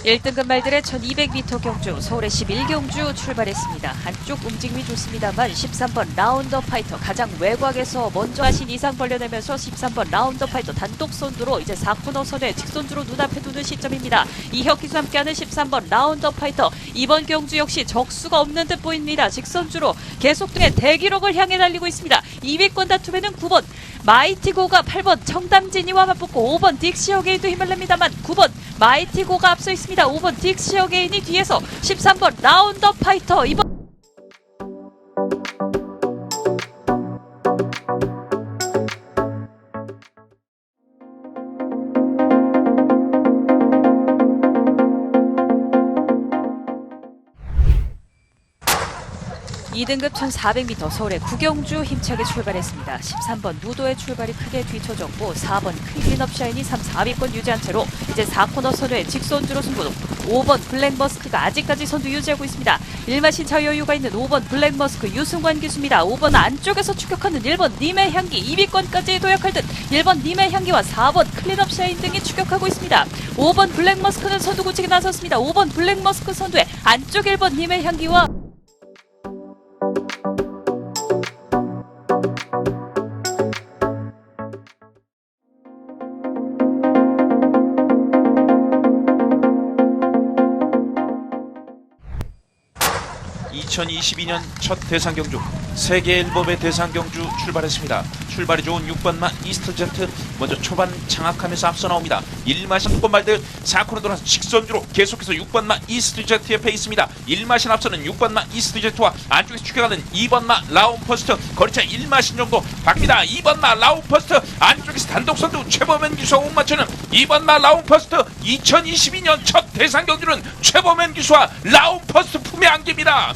일등급 말들의 1200m 경주 서울의 11경주 출발했습니다. 한쪽 움직임이 좋습니다만 13번 라운더 파이터 가장 외곽에서 먼저 하신 이상 벌려내면서 13번 라운더 파이터 단독 선두로 이제 4코너 선에 직선주로 눈앞에 두는 시점입니다. 이혁기수 함께하는 13번 라운더 파이터 이번 경주 역시 적수가 없는 듯 보입니다. 직선주로 계속된 대기록을 향해 달리고 있습니다. 2위권 다툼에는 9번 마이티고가 8번 청담진이와 맞붙고 5번 딕시어게인도 힘을 냅니다만 9번 마이티고가 앞서 있습니다. 5번 딕시어게인이 뒤에서 13번 라운더 파이터 이번 (2등급) 1400m 서울의 구경주 힘차게 출발했습니다. 13번 무도의 출발이 크게 뒤쳐졌고 4번 클린업 샤인이 3, 4위권 유지한 채로 이제 4코너 선에 직선주로 승부 5번 블랙머스크가 아직까지 선두 유지하고 있습니다. 일마신 자유여유가 있는 5번 블랙머스크 유승관 기수입니다. 5번 안쪽에서 추격하는 1번 님의 향기 2위권까지 도약할 듯 1번 님의 향기와 4번 클린업 샤인 등이 추격하고 있습니다. 5번 블랙머스크는 선두 굳히기 나섰습니다. 5번 블랙머스크 선두에 안쪽 1번 님의 향기와 2022년 첫 대상경주 세계 일법의 대상경주 출발했습니다. 출발이 좋은 6번마 이스트제트 먼저 초반 장악하면서 앞서 나옵니다. 1마신 6번 말들 4코너 돌아서 직선주로 계속해서 6번마 이스트제트 옆에 있습니다. 1마신 앞서는 6번마 이스트제트와 안쪽에서 추격하는 2번마 라운퍼스트 거리차 1마신 정도 박니다. 2번마 라운퍼스트 안쪽에서 단독선두 최범현 기수와 못 맞추는 2번마 라운퍼스트 2022년 첫 대상경주는 최범현 기수와 라운퍼스트 품에 안깁니다.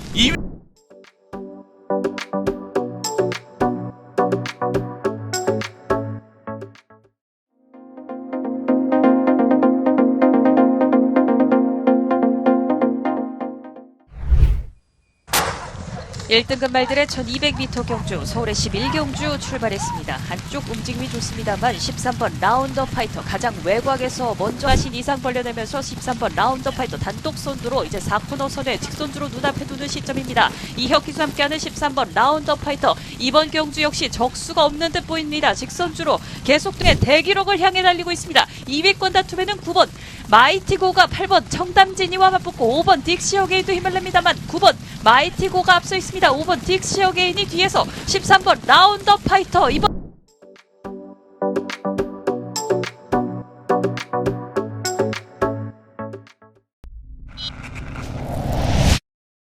일등급 말들의 1200m 경주 서울의 11경주 출발했습니다. 한쪽 움직임이 좋습니다만 13번 라운더 파이터 가장 외곽에서 먼저 하신 이상 벌려내면서 13번 라운더 파이터 단독 선두로 이제 4코너 선에 직선주로 눈앞에 두는 시점입니다. 이혁기수 함께하는 13번 라운더 파이터 이번 경주 역시 적수가 없는 듯 보입니다. 직선주로 계속된 대기록을 향해 달리고 있습니다. 2위권 다툼에는 9번 마이티고가 8번 청담진이와 맞붙고 5번 딕시어게인도 힘을 냅니다만 9번 마이티고가 앞서 있습니다. 5번 딕시어게인이 뒤에서 13번 라운더 파이터 이번